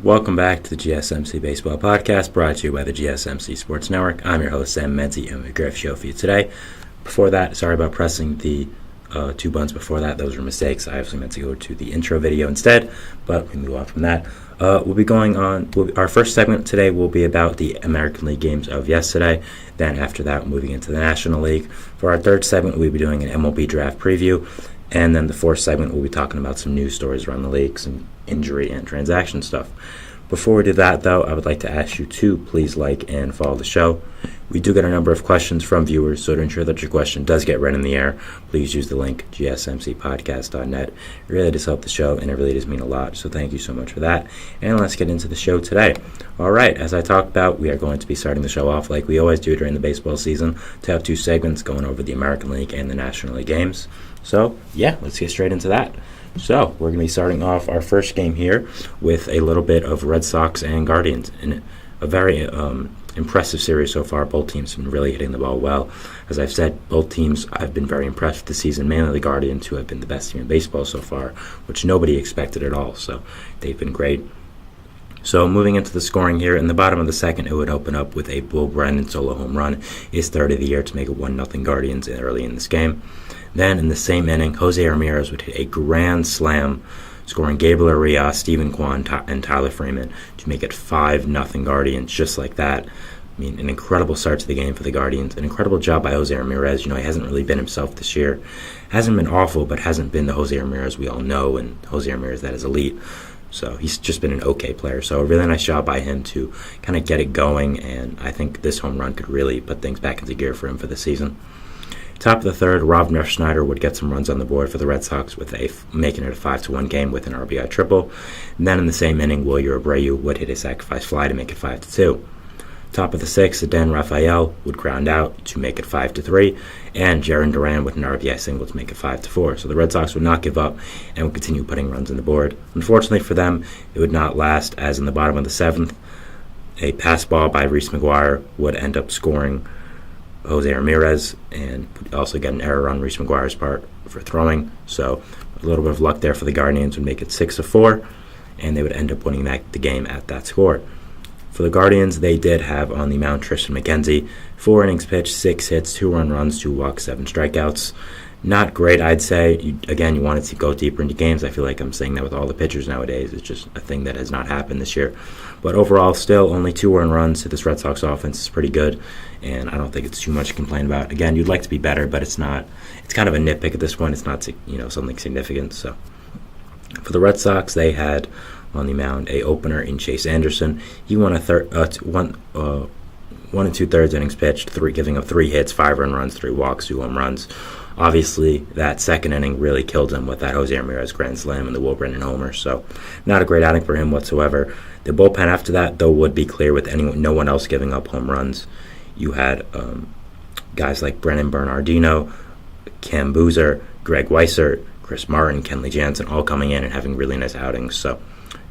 Welcome back to the GSMC Baseball Podcast, brought to you by the GSMC Sports Network. I'm your host, Sam Menzi, and we have a great show for you today. Before that, sorry about pressing the two buttons before that. Those were mistakes. I actually meant to go to the intro video instead, but we can move on from that. We'll be going on, our first segment today will be about the American League games of yesterday. Then after that, moving into the National League. For our third segment, we'll be doing an MLB draft preview. And then the fourth segment, we'll be talking about some news stories around the league, some injury and transaction stuff. Before we do that, though, I would like to ask you to please like and follow the show. We do get a number of questions from viewers, so to ensure that your question does get read in the air, please use the link gsmcpodcast.net. It really does help the show, and it really does mean a lot, so thank you so much for that. And let's get into the show today. All right, as I talked about, we are going to be starting the show off like we always do during the baseball season, to have two segments going over the American League and the National League games. So, yeah, let's get straight into that. So, we're going to be starting off our first game here with a little bit of Red Sox and Guardians in a very impressive series so far. Both teams have been really hitting the ball well. As I've said, both teams I've been very impressed this season, mainly the Guardians, who have been the best team in baseball so far, which nobody expected at all. So, they've been great. So moving into the scoring here, in the bottom of the second, it would open up with a Will Brennan solo home run, his third of the year, to make it 1-0 Guardians early in this game. Then in the same inning, Jose Ramirez would hit a grand slam, scoring Gabriel Arias, Stephen Kwan, and Tyler Freeman to make it 5-0 Guardians, just like that. I mean, an incredible start to the game for the Guardians. An incredible job by Jose Ramirez. He hasn't really been himself this year. Hasn't been awful, but hasn't been the Jose Ramirez we all know, and Jose Ramirez that is elite. So he's just been an okay player. So a really nice job by him to kind of get it going, and I think this home run could really put things back into gear for him for the season. Top of the third, Rob Schneider would get some runs on the board for the Red Sox, with making it a 5-1 game with an RBI triple. And then in the same inning, Wilyer Abreu would hit a sacrifice fly to make it 5-2. Top of the sixth, Dan Rafael would ground out to make it 5-3, and Jarren Duran with an RBI single to make it 5-4. So the Red Sox would not give up and would continue putting runs on the board. Unfortunately for them, it would not last, as in the bottom of the seventh, a pass ball by Reese McGuire would end up scoring Jose Ramirez, and also get an error on Reese McGuire's part for throwing. So a little bit of luck there for the Guardians would make it 6-4, and they would end up winning the game at that score. For the Guardians, they did have on the mound Tristan McKenzie, 4 innings pitched, 6 hits, 2 earned runs, 2 walks, 7 strikeouts. Not great, I'd say. You wanted to go deeper into games. I feel like I'm saying that with all the pitchers nowadays. It's just a thing that has not happened this year. But overall, still only 2 earned runs to this Red Sox offense is pretty good, and I don't think it's too much to complain about. Again, you'd like to be better, but it's not. It's kind of a nitpick at this point. It's not something significant. So for the Red Sox, they had on the mound a opener in Chase Anderson. He won 1 2/3 innings pitched, giving up 3 hits, 5 earned runs, 3 walks, 2 home runs. Obviously, that second inning really killed him with that Jose Ramirez grand slam and the Will Brennan homer. So not a great outing for him whatsoever. The bullpen after that, though, would be clear with no one else giving up home runs. You had guys like Brennan Bernardino, Cam Boozer, Greg Weissert, Chris Martin, Kenley Jansen, all coming in and having really nice outings. So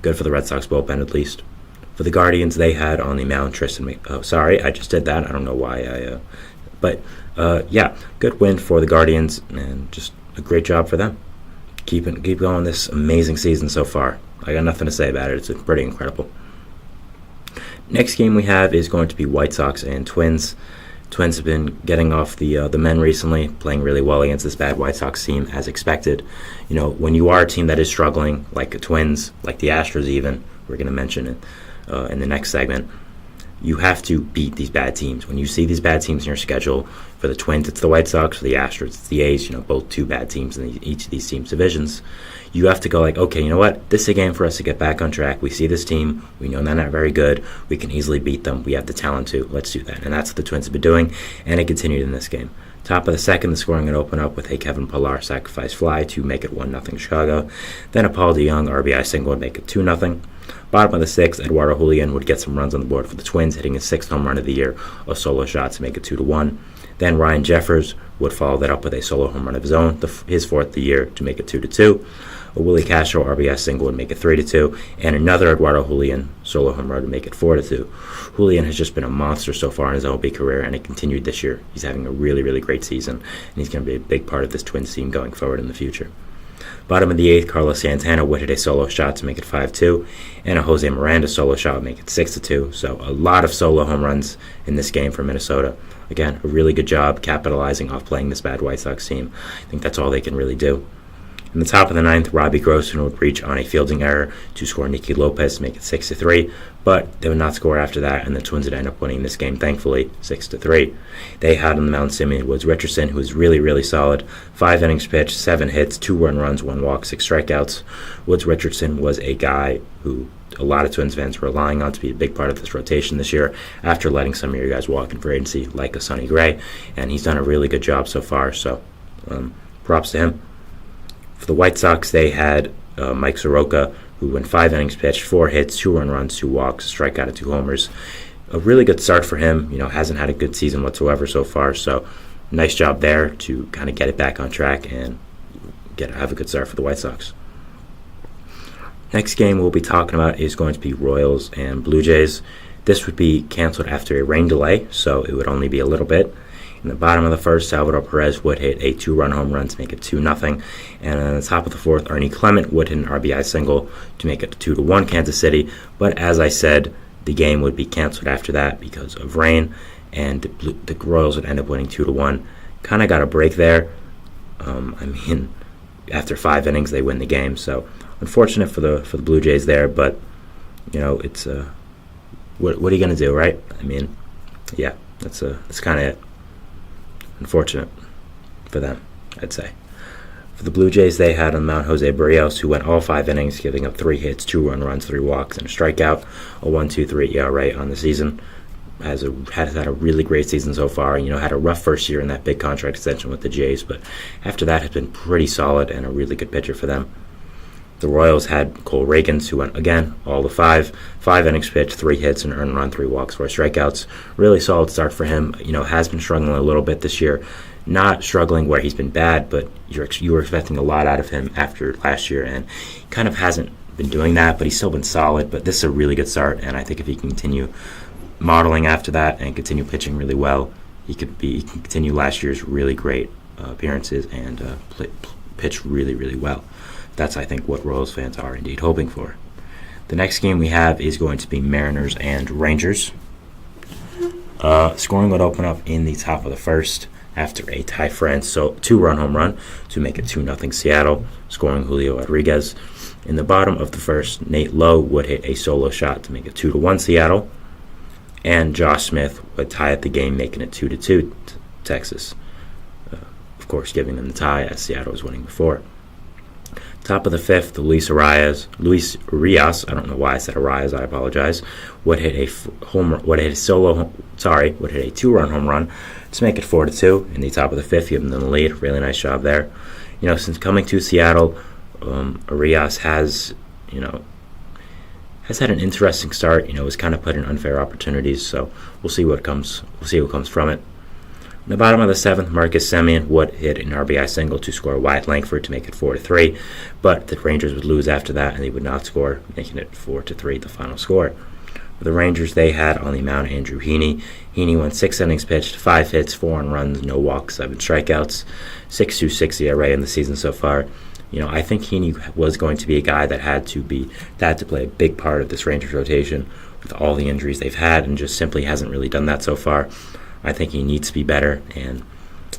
good for the Red Sox bullpen at least. For the Guardians, they had on the mound Tristan. Sorry, I just did that. I don't know why good win for the Guardians, and just a great job for them. Keep going this amazing season so far. I got nothing to say about it. It's pretty incredible. Next game we have is going to be White Sox and Twins. Twins have been getting off the men recently, playing really well against this bad White Sox team, as expected. When you are a team that is struggling, like the Twins, like the Astros even, we're going to mention it in the next segment, you have to beat these bad teams. When you see these bad teams in your schedule, for the Twins, it's the White Sox. For the Astros, it's the A's. Both 2 bad teams in each of these teams' divisions. You have to go like, okay, you know what? This is a game for us to get back on track. We see this team. We know they're not very good. We can easily beat them. We have the talent to. Let's do that. And that's what the Twins have been doing, and it continued in this game. Top of the second, the scoring would open up with a Kevin Pillar sacrifice fly to make it 1-0 Chicago. Then a Paul DeJong RBI single would make it 2-0. Bottom of the sixth, Eduardo Julian would get some runs on the board for the Twins, hitting his 6th home run of the year, a solo shot to make it 2-1. Then Ryan Jeffers would follow that up with a solo home run of his own, his 4th of the year, to make it 2-2. A Willie Castro RBI single would make it 3-2, and another Eduardo Julian solo home run would make it 4-2. Julian has just been a monster so far in his MLB career, and it continued this year. He's having a really, really great season, and he's going to be a big part of this Twins team going forward in the future. Bottom of the 8th, Carlos Santana would hit a solo shot to make it 5-2, and a Jose Miranda solo shot would make it 6-2. So a lot of solo home runs in this game for Minnesota. Again, a really good job capitalizing off playing this bad White Sox team. I think that's all they can really do. In the top of the 9th, Robbie Grossman would reach on a fielding error to score Nicky Lopez to make it 6-3, but they would not score after that, and the Twins would end up winning this game, thankfully, 6-3. They had on the mound Simeon Woods Richardson, who was really, really solid. 5 innings pitched, 7 hits, 2 earned runs, 1 walk, 6 strikeouts. Woods Richardson was a guy who a lot of Twins fans were relying on to be a big part of this rotation this year after letting some of your guys walk in free agency, like a Sonny Gray, and he's done a really good job so far, so props to him. For the White Sox, they had Mike Soroka, who went 5 innings pitched, 4 hits, 2 earned runs, 2 walks, a strikeout, and 2 homers. A really good start for him. Hasn't had a good season whatsoever so far, so nice job there to kind of get it back on track and have a good start for the White Sox. Next game we'll be talking about is going to be Royals and Blue Jays. This would be canceled after a rain delay, so it would only be a little bit. In the bottom of the 1st, Salvador Perez would hit a 2-run home run to make it 2-0. And on the top of the 4th, Ernie Clement would hit an RBI single to make it 2-1 Kansas City. But as I said, the game would be canceled after that because of rain, and the Royals would end up winning 2-1. Kind of got a break there. After 5 innings, they win the game. So unfortunate for the Blue Jays there, but it's what are you going to do, right? Yeah, that's kind of it. Unfortunate for them, I'd say. For the Blue Jays, they had on the mound Jose Barrios, who went all 5 innings, giving up 3 hits, 2 earned runs, 3 walks, and a strikeout, a 1.23 ERA on the season. Has had a really great season so far. Had a rough first year in that big contract extension with the Jays, but after that has been pretty solid and a really good pitcher for them. The Royals had Cole Reagans, who went, again, all the 5 innings pitched, 3 hits, an earned run, 3 walks, 4 strikeouts. Really solid start for him. Has been struggling a little bit this year. Not struggling where he's been bad, but you were expecting a lot out of him after last year, and he kind of hasn't been doing that, but he's still been solid. But this is a really good start, and I think if he can continue modeling after that and continue pitching really well, he can continue last year's really great appearances and pitch really, really well. That's, I think, what Royals fans are indeed hoping for. The next game we have is going to be Mariners and Rangers. Scoring would open up in the top of the 1st after a Ty France 2-run home run to make it 2-0 Seattle, scoring Julio Rodriguez. In the bottom of the 1st, Nate Lowe would hit a solo shot to make it 2-1 Seattle, and Josh Smith would tie up the game, making it 2-2 Texas. Of course, giving them the tie as Seattle was winning before. Top of the 5th, Luis Urias, I don't know why I said Arias, I apologize, would hit a 2-run home run to make it 4-2 in the top of the 5th, giving them the lead. Really nice job there. Since coming to Seattle, Urias has had an interesting start. Was kind of put in unfair opportunities, so we'll see what comes from it. In the bottom of the 7th, Marcus Semien would hit an RBI single to score Wyatt Langford to make it 4-3, but the Rangers would lose after that, and they would not score, making it 4-3, the final score. For the Rangers, they had on the mound Andrew Heaney. Heaney went 6 innings pitched, 5 hits, 4 earned runs, no walks, 7 strikeouts, 6.26 ERA in the season so far. I think Heaney was going to be a guy that had to play a big part of this Rangers rotation with all the injuries they've had, and just simply hasn't really done that so far. I think he needs to be better, and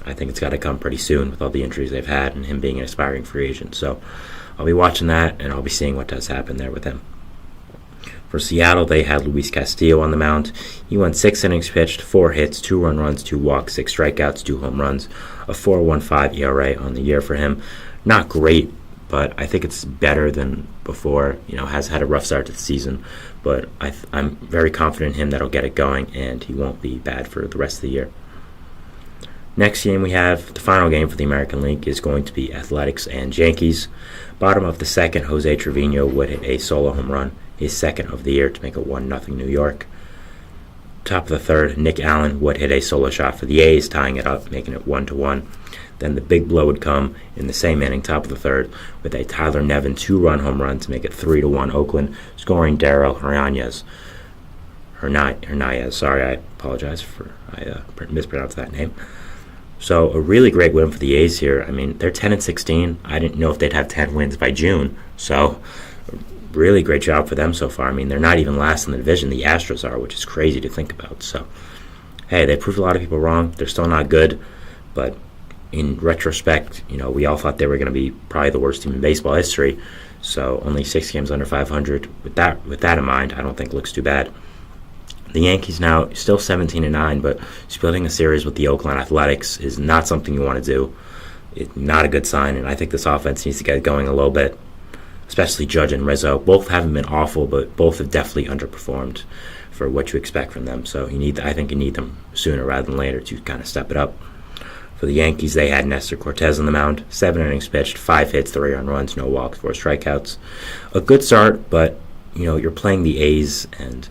I think it's got to come pretty soon with all the injuries they've had and him being an aspiring free agent. So I'll be watching that, and I'll be seeing what does happen there with him. For Seattle, they had Luis Castillo on the mound. He went 6 innings pitched, 4 hits, 2 earned runs, 2 walks, 6 strikeouts, 2 home runs, a 4.15 ERA on the year for him. Not great, but I think it's better than before. Has had a rough start to the season, but I'm very confident in him that he'll get it going, and he won't be bad for the rest of the year. Next game we have, the final game for the American League, is going to be Athletics and Yankees. Bottom of the 2nd, Jose Trevino would hit a solo home run, his 2nd of the year, to make it 1-0 New York. Top of the 3rd, Nick Allen would hit a solo shot for the A's, tying it up, making it 1-1. Then the big blow would come in the same inning, top of the 3rd, with a Tyler Nevin 2-run home run to make it 3-1 Oakland, scoring Darrell Hernandez. Sorry, I apologize I mispronounced that name. So a really great win for the A's here. I mean, they're 10-16. I didn't know if they'd have 10 wins by June. So really great job for them so far. I mean, they're not even last in the division. The Astros are, which is crazy to think about. So, hey, they proved a lot of people wrong. They're still not good, but in retrospect, we all thought they were going to be probably the worst team in baseball history. So only 6 games under 500. With that in mind, I don't think it looks too bad. The Yankees now still 17-9, but splitting a series with the Oakland Athletics is not something you want to do. It's not a good sign, and I think this offense needs to get going a little bit, especially Judge and Rizzo. Both haven't been awful, but both have definitely underperformed for what you expect from them. So I think you need them sooner rather than later to kind of step it up. For the Yankees, they had Nestor Cortez on the mound, 7 innings pitched, 5 hits, 3 earned runs, no walks, 4 strikeouts. A good start, but you're playing the A's, and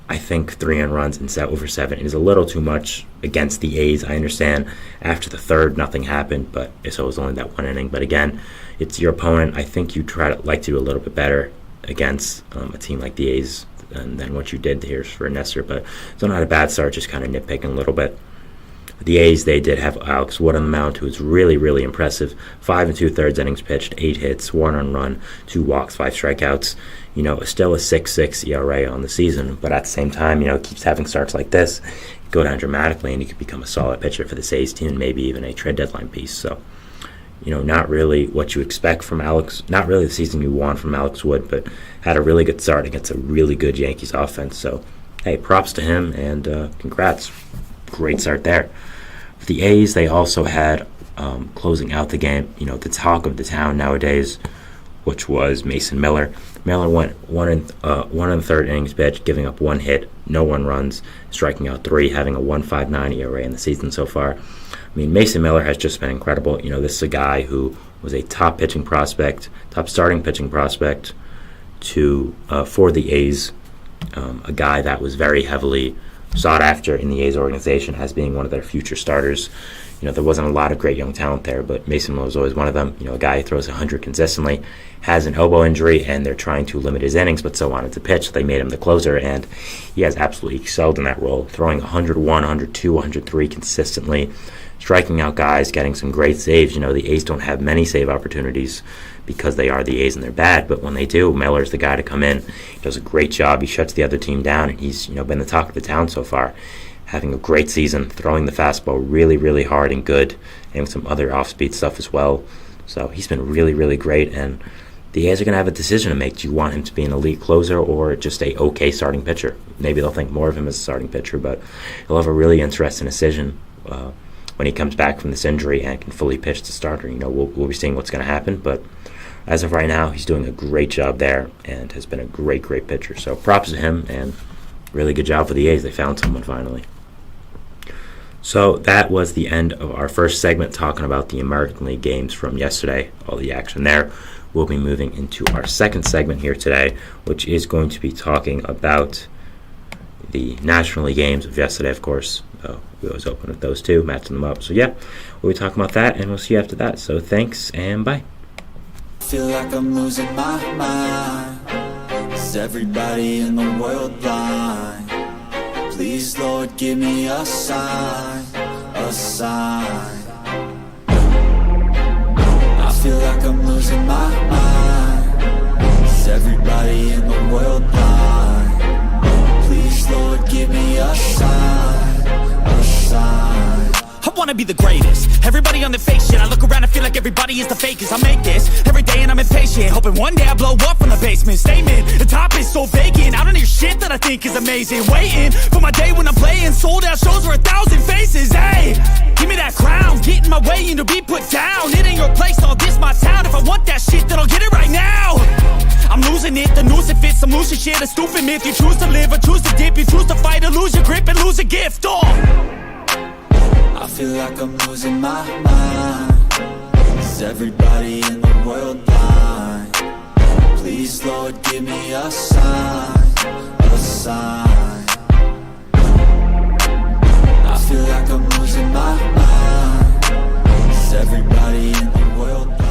I think 3 earned runs and over 7 is a little too much against the A's. I understand after the third, nothing happened, but so it was only that 1 inning. But again, it's your opponent. I think you like to do a little bit better against a team like the A's than what you did here for Nestor. But it's not a bad start, just kind of nitpicking a little bit. The A's, they did have Alex Wood on the mound, who was really, really impressive. 5 2/3 innings pitched, 8 hits, 1 earned run, 2 walks, 5 strikeouts. Still a 6.6 ERA on the season, but at the same time, keeps having starts like this, go down dramatically, and he could become a solid pitcher for the A's team, maybe even a trade deadline piece. So, not really what you expect from Alex, not really the season you want from Alex Wood, but had a really good start against a really good Yankees offense. So, hey, props to him, and congrats. Great start there. For the A's, they also had, closing out the game, the talk of the town nowadays, which was Mason Miller. Miller went 1 1/3 innings pitched, giving up 1 hit, no 1 runs, striking out 3, having a 1.59 ERA in the season so far. I mean, Mason Miller has just been incredible. This is a guy who was a top starting pitching prospect for the A's, a guy that was very heavily sought after in the A's organization as being one of their future starters. There wasn't a lot of great young talent there, but Mason Miller was always one of them. A guy who throws 100 consistently, has an elbow injury, and they're trying to limit his innings, but still wanted to pitch. So they made him the closer, and he has absolutely excelled in that role, throwing 101, 102, 103 consistently, striking out guys, getting some great saves. The A's don't have many save opportunities because they are the A's and they're bad, but when they do, Miller's the guy to come in. He does a great job. He shuts the other team down, and he's been the talk of the town so far. Having a great season, throwing the fastball really, really hard and good, and some other off-speed stuff as well. So he's been really, really great, and the A's are going to have a decision to make. Do you want him to be an elite closer or just a okay starting pitcher? Maybe they'll think more of him as a starting pitcher, but he'll have a really interesting decision when he comes back from this injury and can fully pitch the starter. We'll be seeing what's going to happen, but as of right now, he's doing a great job there and has been a great, great pitcher. So props to him, and really good job for the A's. They found someone finally. So that was the end of our first segment talking about the American League games from yesterday, all the action there. We'll be moving into our second segment here today, which is going to be talking about the National League games of yesterday, of course. We always open with those two, matching them up. So yeah, we'll be talking about that, and we'll see you after that. So thanks, and bye. I feel like I'm losing my mind. Is everybody in the world blind? Please, Lord, give me a sign, a sign. I feel like I'm losing my mind. Is everybody in the world blind? Please, Lord, give me a sign, a sign. I wanna be the greatest. Everybody on the fake shit. I look around and feel like everybody is the fakest. I make this every day and I'm impatient, hoping one day I blow up from the basement. Statement, the top is so vacant. I don't hear shit that I think is amazing. Waiting for my day when I'm playing sold out shows for 1,000 faces. Hey, give me that crown, get in my way and to be put down. It ain't your place, all this my town. If I want that shit, then I'll get it right now. I'm losing it, the noose it fits some loose shit. A stupid myth, you choose to live or choose to dip. You choose to fight or lose your grip and lose a gift. I feel like I'm losing my mind. Is everybody in the world blind? Please, Lord, give me a sign, a sign. I feel like I'm losing my mind. Is everybody in the world blind?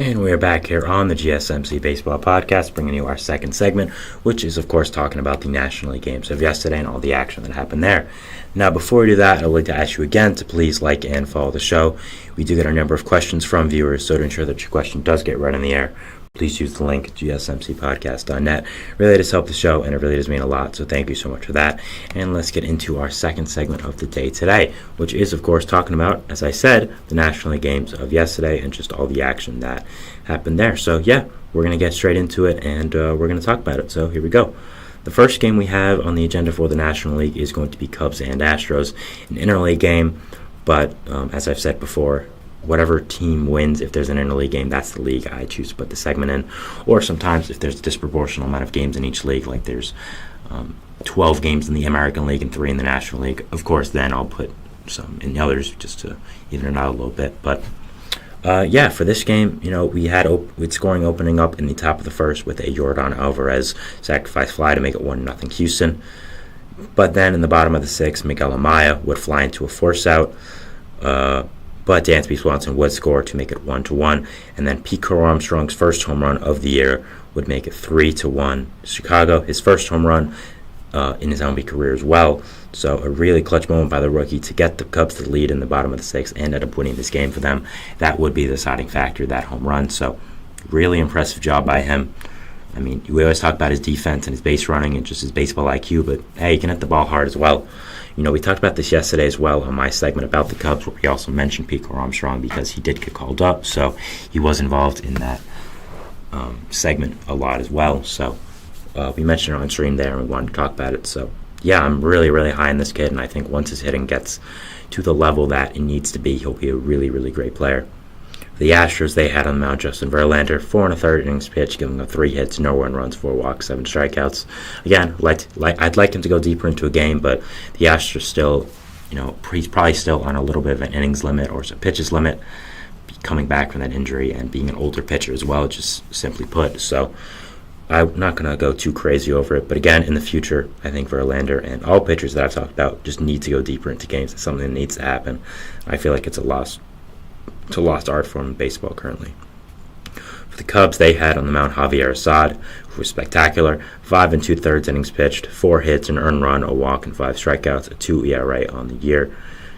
And we're back here on the GSMC Baseball Podcast, bringing you our second segment, which is, of course, talking about the National League games of yesterday and all the action that happened there. Now, before we do that, I'd like to ask you again to please like and follow the show. We do get a number of questions from viewers, so to ensure that your question does get read on the air, please use the link, gsmcpodcast.net. Really does help the show, and it really does mean a lot, so thank you so much for that. And let's get into our second segment of the day today, which is, of course, talking about, as I said, the National League games of yesterday and just all the action that happened there. So, yeah, we're going to get straight into it, and we're going to talk about it. So, here we go. The first game we have on the agenda for the National League is going to be Cubs and Astros, an interleague game, but as I've said before, whatever team wins, if there's an interleague game, that's the league I choose to put the segment in. Or sometimes if there's a disproportional amount of games in each league, like there's 12 games in the American League and 3 in the National League, of course, then I'll put some in the others just to even it out a little bit. But yeah, for this game, we had with scoring opening up in the top of the first with a Yordan Alvarez sacrifice fly to make it 1-0 Houston. But then in the bottom of the sixth, Miguel Amaya would fly into a force out. But Dansby Swanson would score to make it 1-1, and then Pete Crow Armstrong's first home run of the year would make it 3-1 Chicago, his first home run in his MLB career as well. So a really clutch moment by the rookie to get the Cubs to the lead in the bottom of the sixth and end up winning this game for them. That would be the deciding factor, that home run. So really impressive job by him. I mean, we always talk about his defense and his base running and just his baseball IQ, but hey, he can hit the ball hard as well. We talked about this yesterday as well on my segment about the Cubs, where we also mentioned Pete Armstrong because he did get called up, so he was involved in that segment a lot as well. So we mentioned it on stream there, and we wanted to talk about it. So yeah, I'm really, really high on this kid, and I think once his hitting gets to the level that it needs to be, he'll be a really, really great player. The Astros, they had on the mound Justin Verlander, 4 1/3 innings pitch, giving up 3 hits, no earned runs, 4 walks, 7 strikeouts. Again, I'd like him to go deeper into a game, but the Astros still, he's probably still on a little bit of an innings limit or some pitches limit, coming back from that injury and being an older pitcher as well, just simply put. So I'm not going to go too crazy over it, but again, in the future, I think Verlander and all pitchers that I've talked about just need to go deeper into games. It's something that needs to happen. I feel like it's a lost art form in baseball currently. For the Cubs, they had on the mound Javier Assad, who was spectacular. 5 2/3 innings pitched, 4 hits, an earned run, a walk, and 5 strikeouts, a 2 ERA on the year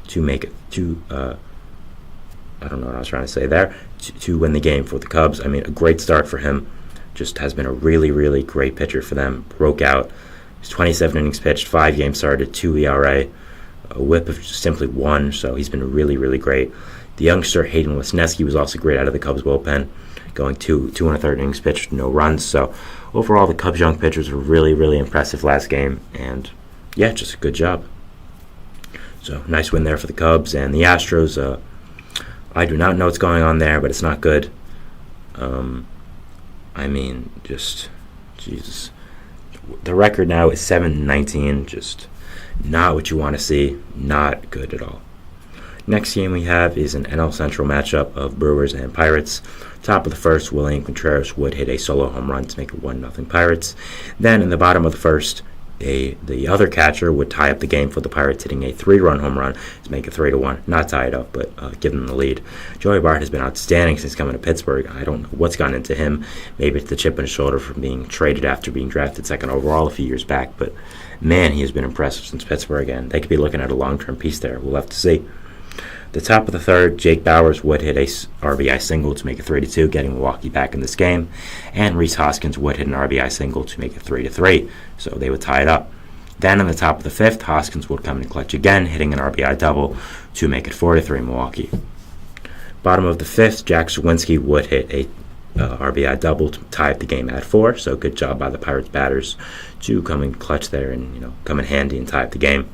to make it I don't know what I was trying to say there, to win the game for the Cubs. I mean, a great start for him. Just has been a really, really great pitcher for them. Broke out. He's 27 innings pitched, 5 games started, 2 ERA, a whip of simply 1, so he's been really, really great. The youngster Hayden Wesneski was also great out of the Cubs bullpen, going 2 1/3 innings pitched, no runs. So overall, the Cubs young pitchers were really, really impressive last game, and yeah, just a good job. So nice win there for the Cubs. And the Astros, I do not know what's going on there, but it's not good. I mean, just Jesus. The record now is 7-19, just not what you want to see, not good at all. Next game we have is an NL Central matchup of Brewers and Pirates. Top of the first, William Contreras would hit a solo home run to make it 1-0 Pirates. Then in the bottom of the first, the other catcher would tie up the game for the Pirates, hitting a 3-run home run to make it 3-1. Not tie it up, but give them the lead. Joey Bart has been outstanding since coming to Pittsburgh. I don't know what's gone into him. Maybe it's the chip on his shoulder from being traded after being drafted second overall a few years back. But man, he has been impressive since Pittsburgh, and they could be looking at a long-term piece there. We'll have to see. The top of the third, Jake Bauers would hit a RBI single to make it 3-2, getting Milwaukee back in this game. And Rhys Hoskins would hit an RBI single to make it 3-3, so they would tie it up. Then in the top of the fifth, Hoskins would come in clutch again, hitting an RBI double to make it 4-3 Milwaukee. Bottom of the fifth, Jack Suwinski would hit a RBI double to tie up the game at 4, so good job by the Pirates batters to come in clutch there and come in handy and tie up the game.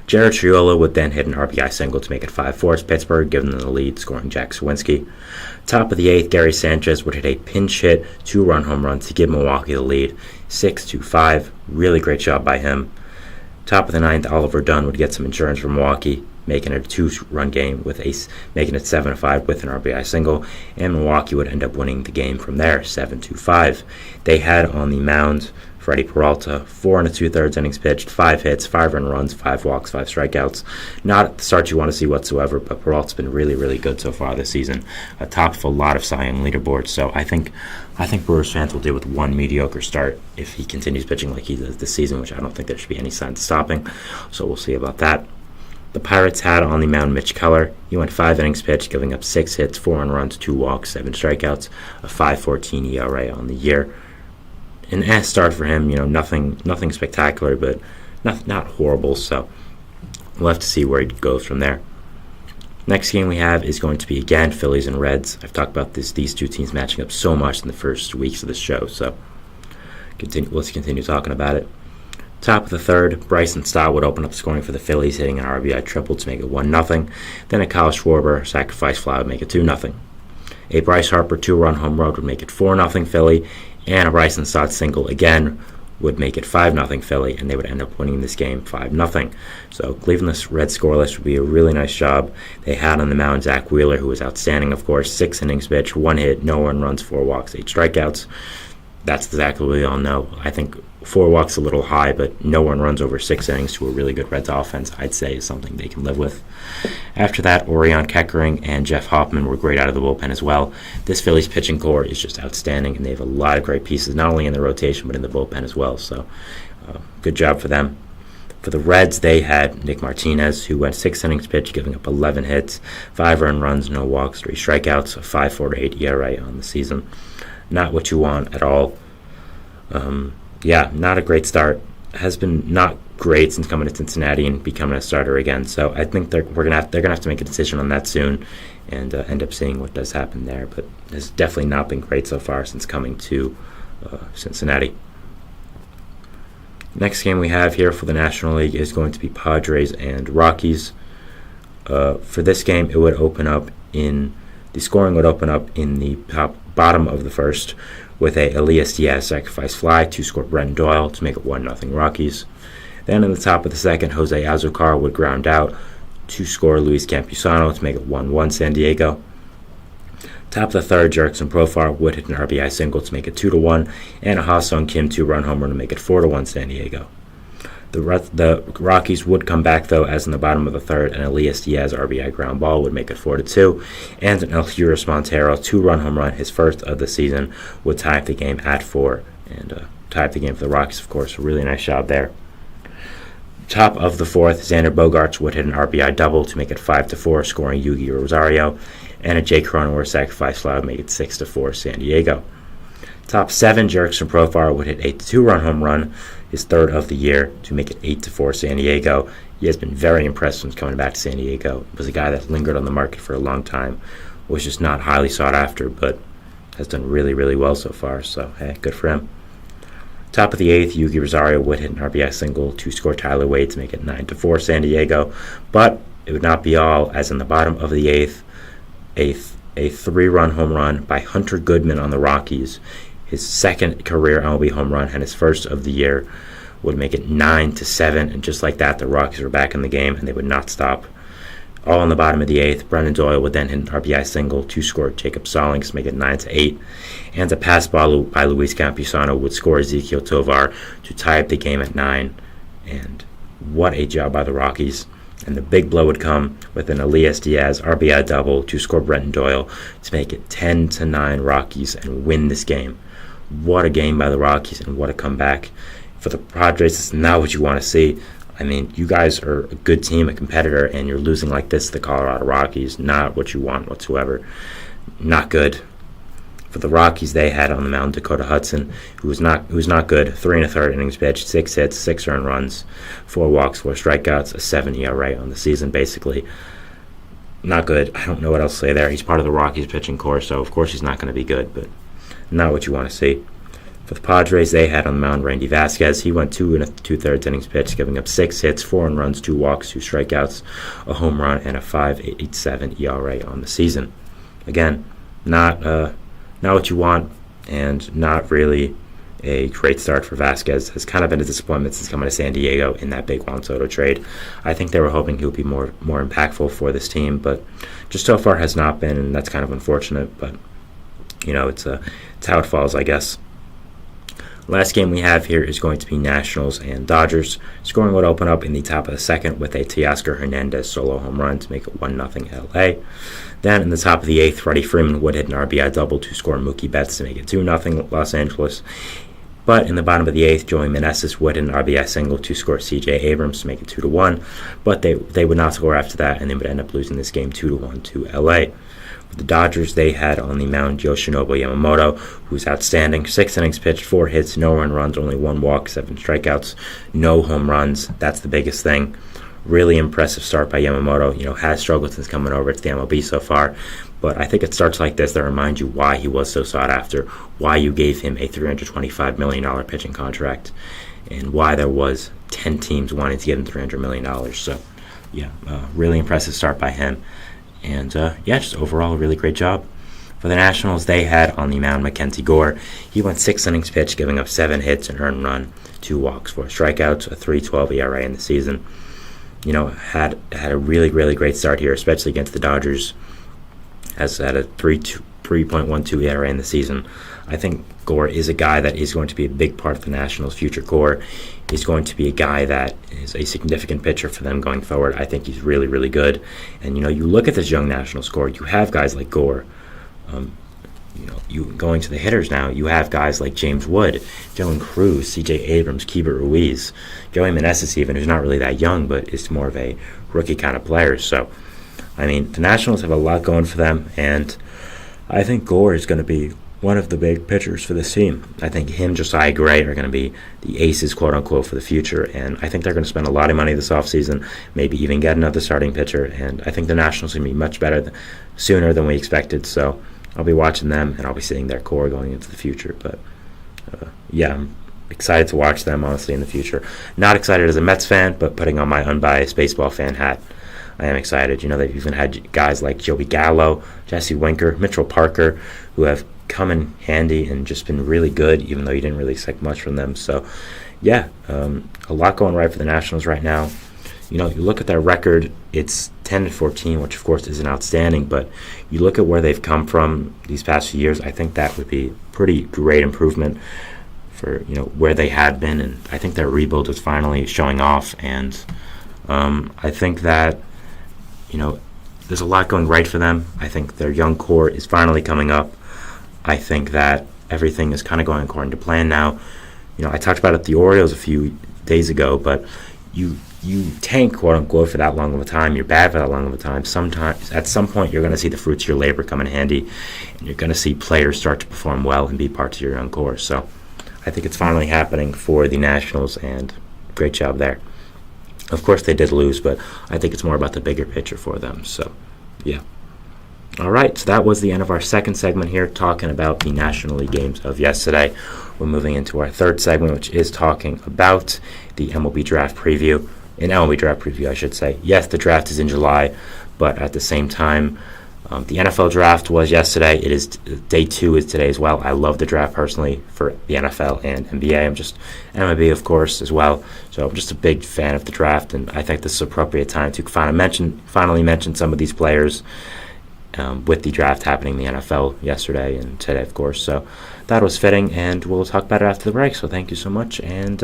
Jared Triola would then hit an RBI single to make it 5-4 Pittsburgh, giving them the lead, scoring Jack Suwinski. Top of the eighth, Gary Sanchez would hit a pinch hit 2-run home run to give Milwaukee the lead, 6-5. Really great job by him. Top of the ninth, Oliver Dunn would get some insurance for Milwaukee, making it a 2-run game making it 7-5 with an RBI single, and Milwaukee would end up winning the game from there, 7-5. They had on the mound Freddie Peralta, 4 and 2/3 innings pitched, 5 hits, 5 earned runs, 5 walks, 5 strikeouts. Not the start you want to see whatsoever, but Peralta's been really, really good so far this season. Atop of a lot of Cy Young leaderboards. So I think Brewers fans will deal with one mediocre start if he continues pitching like he does this season, which I don't think there should be any signs of stopping. So we'll see about that. The Pirates had on the mound Mitch Keller. He went 5 innings pitched, giving up 6 hits, 4 earned runs, 2 walks, 7 strikeouts, a 5.14 ERA on the year. An S start for him, nothing spectacular, but not horrible. So we'll have to see where he goes from there. Next game we have is going to be, again, Phillies and Reds. I've talked about these two teams matching up so much in the first weeks of the show, so let's continue talking about it. Top of the third, Bryson Stott would open up scoring for the Phillies, hitting an RBI triple to make it 1-0. Then a Kyle Schwarber sacrifice fly would make it 2-0. A Bryce Harper 2-run home run would make it 4-0 Philly, and a Bryson Stott single again would make it 5-0 Philly, and they would end up winning this game 5-0. So leaving this red scoreless would be a really nice job. They had on the mound Zach Wheeler, who was outstanding, of course. 6 innings pitched, 1 hit, no earned runs, 4 walks, 8 strikeouts. That's exactly what we all know. I think 4 walks a little high, but no earned runs over 6 innings to a really good Reds offense, I'd say, is something they can live with. After that, Orion Keckering and Jeff Hoffman were great out of the bullpen as well. This Phillies pitching core is just outstanding, and they have a lot of great pieces, not only in the rotation, but in the bullpen as well. So good job for them. For the Reds, they had Nick Martinez, who went 6 innings pitched, giving up 11 hits, 5 earned runs, no walks, 3 strikeouts, a 5.48 ERA on the season. Not what you want at all. Not a great start. Has been not great since coming to Cincinnati and becoming a starter again. So I think they're gonna have to make a decision on that soon, and end up seeing what does happen there. But it's definitely not been great so far since coming to Cincinnati. Next game we have here for the National League is going to be Padres and Rockies. For this game, the scoring would open up in the bottom of the first with a Elias Diaz sacrifice fly to score Brenton Doyle to make it 1-0 Rockies. Then in the top of the second, Jose Azucar would ground out to score Luis Campusano to make it 1-1 San Diego. Top of the third, Jurickson Profar would hit an RBI single to make it 2-1, and a Ha-Sung Kim 2-run homer to make it 4-1 San Diego. The Rockies would come back, though, as in the bottom of the third, and Elias Diaz RBI ground ball would make it 4-2, and an Eleuteris Montero 2-run home run, his first of the season, would tie up the game at 4, and tie up the game for the Rockies, of course. A really nice job there. Top of the fourth, Xander Bogaerts would hit an RBI double to make it 5-4, scoring Yugi Rosario, and a Jake Cronenworth sacrifice fly would make it 6-4 San Diego. Top 7, Jurickson Profar would hit a 2-run home run, his third of the year, to make it 8-4 San Diego. He has been very impressive since coming back to San Diego. He was a guy that lingered on the market for a long time, was just not highly sought after, but has done really, really well so far. So, hey, good for him. Top of the 8th, Yugi Rosario would hit an RBI single to score Tyler Wade to make it 9-4 San Diego, but it would not be all, as in the bottom of the 8th, a 3-run home run by Hunter Goodman on the Rockies, his second career MLB home run and his first of the year, would make it 9-7, and just like that, the Rockies were back in the game, and they would not stop. All on the bottom of the 8th, Brendan Doyle would then hit an RBI single to score Jacob Stallings to make it 9-8, and a pass ball by Luis Campusano would score Ezequiel Tovar to tie up the game at 9, and what a job by the Rockies. And the big blow would come with an Elias Diaz RBI double to score Brenton Doyle to make it 10-9 Rockies and win this game. What a game by the Rockies, and what a comeback. For the Padres, it's not what you want to see. I mean, you guys are a good team, a competitor, and you're losing like this to the Colorado Rockies. Not what you want whatsoever. Not good. For the Rockies, they had on the mound Dakota Hudson, who was not good. 3 1/3 innings pitched, 6 hits, 6 earned runs, 4 walks, 4 strikeouts, a 7 ERA on the season, basically. Not good. I don't know what else to say there. He's part of the Rockies pitching core, so of course he's not going to be good, but not what you want to see. For the Padres, they had on the mound Randy Vasquez. He went 2 2/3 innings pitched, giving up 6 hits, 4 earned runs, 2 walks, 2 strikeouts, a home run, and a 5.87 ERA on the season. Again, not what you want, and not really a great start for Vasquez. Has kind of been a disappointment since coming to San Diego in that big Juan Soto trade. I think they were hoping he would be more impactful for this team, but just so far has not been, and that's kind of unfortunate. But it's how it falls, I guess. Last game we have here is going to be Nationals and Dodgers. Scoring would open up in the top of the second with a Teoscar Hernandez solo home run to make it 1-0 LA. Then in the top of the eighth, Freddie Freeman would hit an RBI double to score Mookie Betts to make it 2-0 Los Angeles. But in the bottom of the eighth, Joey Meneses would hit an RBI single to score C.J. Abrams to make it 2-1. But they would not score after that, and they would end up losing this game 2-1 to LA. The Dodgers, they had on the mound Yoshinobu Yamamoto, who's outstanding. 6 innings pitched, 4 hits, no earned runs, only 1 walk, 7 strikeouts, no home runs. That's the biggest thing. Really impressive start by Yamamoto. Has struggled since coming over to the MLB so far. But I think it starts like this that remind you why he was so sought after, why you gave him a $325 million pitching contract, and why there was 10 teams wanting to give him $300 million. So, really impressive start by him. And, just overall a really great job. For the Nationals, they had on the mound Mackenzie Gore. He went 6 innings pitched, giving up 7 hits, an earned run, 2 walks, 4 strikeouts, a 3.12 ERA in the season. Had a really, really great start here, especially against the Dodgers. Has had a 3.12 ERA in the season. I think Gore is a guy that is going to be a big part of the Nationals' future core. He's going to be a guy that is a significant pitcher for them going forward. I think he's really, really good. And, you look at this young Nationals core, you have guys like Gore. You going to the hitters now, you have guys like James Wood, Dylan Cruz, C.J. Abrams, Keibert Ruiz, Joey Meneses even, who's not really that young, but is more of a rookie kind of player. So, the Nationals have a lot going for them, and I think Gore is going to be one of the big pitchers for this team. I think him, Josiah Gray, are going to be the aces, quote-unquote, for the future, and I think they're going to spend a lot of money this offseason, maybe even get another starting pitcher, and I think the Nationals are going to be much better sooner than we expected, so I'll be watching them, and I'll be seeing their core going into the future, but I'm excited to watch them, honestly, in the future. Not excited as a Mets fan, but putting on my unbiased baseball fan hat, I am excited. They've even had guys like Joey Gallo, Jesse Winker, Mitchell Parker, who have come in handy and just been really good, even though you didn't really expect much from them. So, a lot going right for the Nationals right now. You look at their record, it's 10-14, which of course isn't outstanding, but you look at where they've come from these past few years, I think that would be pretty great improvement for, where they had been, and I think their rebuild is finally showing off, and I think that, there's a lot going right for them. I think their young core is finally coming up. I think that everything is kind of going according to plan now. I talked about it the Orioles a few days ago, but you tank, quote-unquote, for that long of a time. You're bad for that long of a time. Sometimes, at some point, you're going to see the fruits of your labor come in handy, and you're going to see players start to perform well and be parts of your young core. So I think it's finally happening for the Nationals, and great job there. Of course, they did lose, but I think it's more about the bigger picture for them. So, All right, so that was the end of our second segment here, talking about the National League games of yesterday. We're moving into our third segment, which is talking about the MLB draft preview. An MLB draft preview, I should say. Yes, the draft is in July, but at the same time, the NFL draft was yesterday. It is day 2 is today as well. I love the draft personally for the NFL and NBA. I'm just MLB, of course, as well. So I'm just a big fan of the draft, and I think this is appropriate time to finally mention some of these players with the draft happening in the NFL yesterday and today, of course. So that was fitting, and we'll talk about it after the break. So thank you so much, and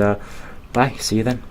bye. See you then.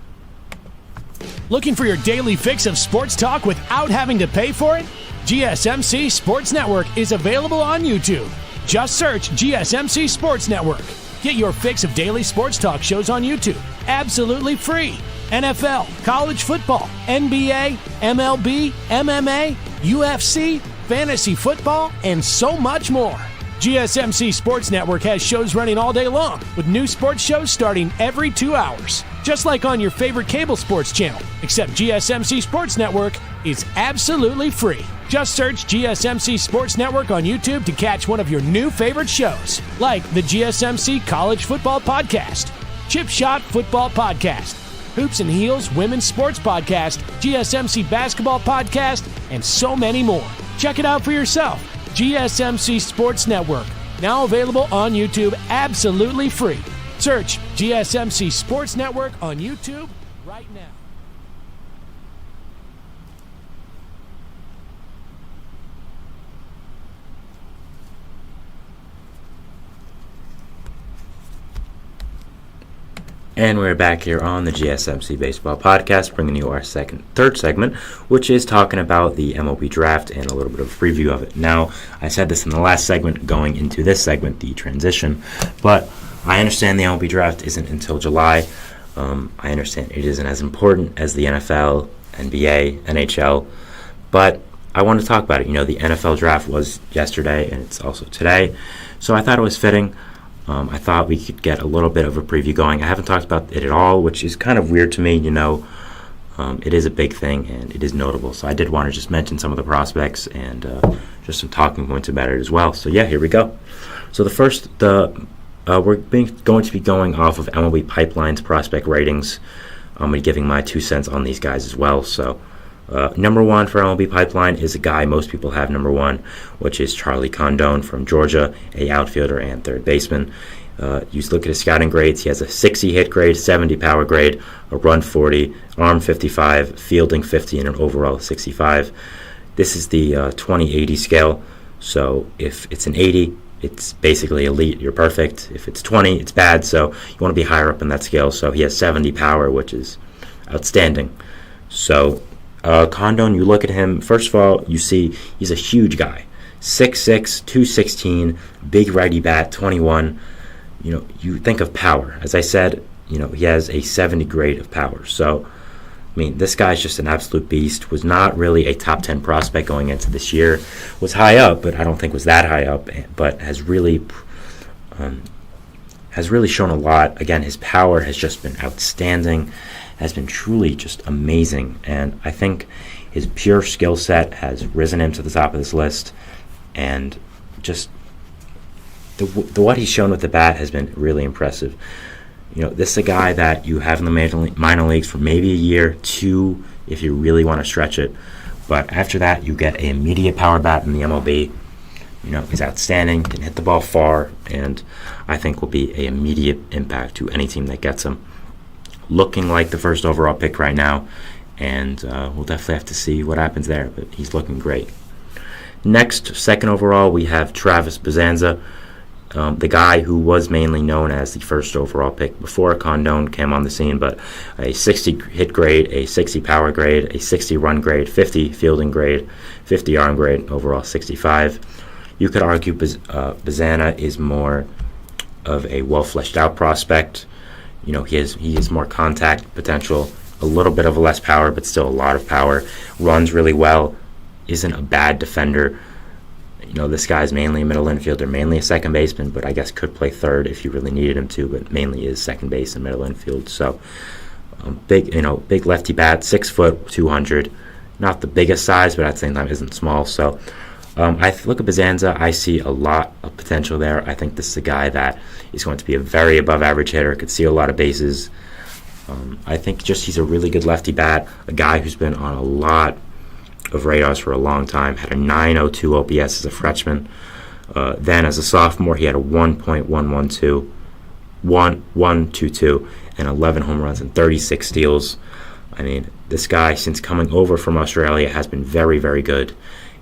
Looking for your daily fix of sports talk without having to pay for it? GSMC Sports Network is available on YouTube. Just search GSMC Sports Network. Get your fix of daily sports talk shows on YouTube, absolutely free. NFL, college football, NBA, MLB, MMA, UFC, fantasy football, and so much more. GSMC Sports Network has shows running all day long, with new sports shows starting every 2 hours. Just like on your favorite cable sports channel, except GSMC Sports Network is absolutely free. Just search GSMC Sports Network on YouTube to catch one of your new favorite shows, like the GSMC College Football Podcast, Chip Shot Football Podcast, Hoops and Heels Women's Sports Podcast, GSMC Basketball Podcast, and so many more. Check it out for yourself. GSMC Sports Network, now available on YouTube absolutely free. Search GSMC Sports Network on YouTube right now. And we're back here on the GSMC Baseball Podcast, bringing you our third segment, which is talking about the MLB draft and a little bit of a preview of it. Now, I said this in the last segment, going into this segment, the transition, but I understand the MLB draft isn't until July. I understand it isn't as important as the NFL, NBA, NHL, but I want to talk about it. You know, the NFL draft was yesterday, and it's also today, so I thought it was fitting. I thought we could get a little bit of a preview going. I haven't talked about it at all, which is kind of weird to me. You know, it is a big thing and it is notable. So I did want to just mention some of the prospects and just some talking points about it as well. So yeah, here we go. So we're going to be going off of MLB Pipeline's prospect ratings. I'm going to be giving my 2 cents on these guys as well. So number one for MLB Pipeline is a guy most people have number one, which is Charlie Condon from Georgia, a outfielder and third baseman. You look at his scouting grades. He has a 60 hit grade, 70 power grade, a run 40, arm 55, fielding 50, and an overall 65. This is the 20-80 scale. So if it's an 80, it's basically elite. You're perfect. If it's 20, it's bad. So you want to be higher up in that scale. So he has 70 power, which is outstanding. So Condon, you look at him, first of all, you see he's a huge guy. 6'6", 216, big righty bat, 21. You know, you think of power. As I said, you know, he has a 70 grade of power. So, I mean, this guy's just an absolute beast. Was not really a top 10 prospect going into this year. Was high up, but I don't think was that high up. But has really shown a lot. Again, his power has just been outstanding. Has been truly just amazing, and I think his pure skill set has risen him to the top of this list, and just the what he's shown with the bat has been really impressive. You know, this is a guy that you have in the minor leagues for maybe a year, two, if you really want to stretch it, but after that you get an immediate power bat in the MLB. You know, he's outstanding, can hit the ball far, and I think will be an immediate impact to any team that gets him. Looking like the first overall pick right now, and we'll definitely have to see what happens there, but he's looking great. Next, second overall, we have Travis Bazanza, the guy who was mainly known as the first overall pick before Condon came on the scene, but a 60 hit grade, a 60 power grade, a 60 run grade, 50 fielding grade, 50 arm grade, overall 65. You could argue Bazanza is more of a well-fleshed out prospect. You know, he has more contact potential, a little bit of less power, but still a lot of power. Runs really well, isn't a bad defender. You know, this guy's mainly a middle infielder, mainly a second baseman, but I guess could play third if you really needed him to, but mainly is second base and middle infield. So, big lefty bat, 6 foot, 200. Not the biggest size, but at the same time isn't small. So, I look at Bazanza, I see a lot of potential there. I think this is a guy that is going to be a very above average hitter, could steal a lot of bases. I think just he's a really good lefty bat, a guy who's been on a lot of radars for a long time, had a 902 OPS as a freshman. Then as a sophomore, he had a 1.112, 1.22, and 11 home runs and 36 steals. I mean, this guy, since coming over from Australia, has been very, very good,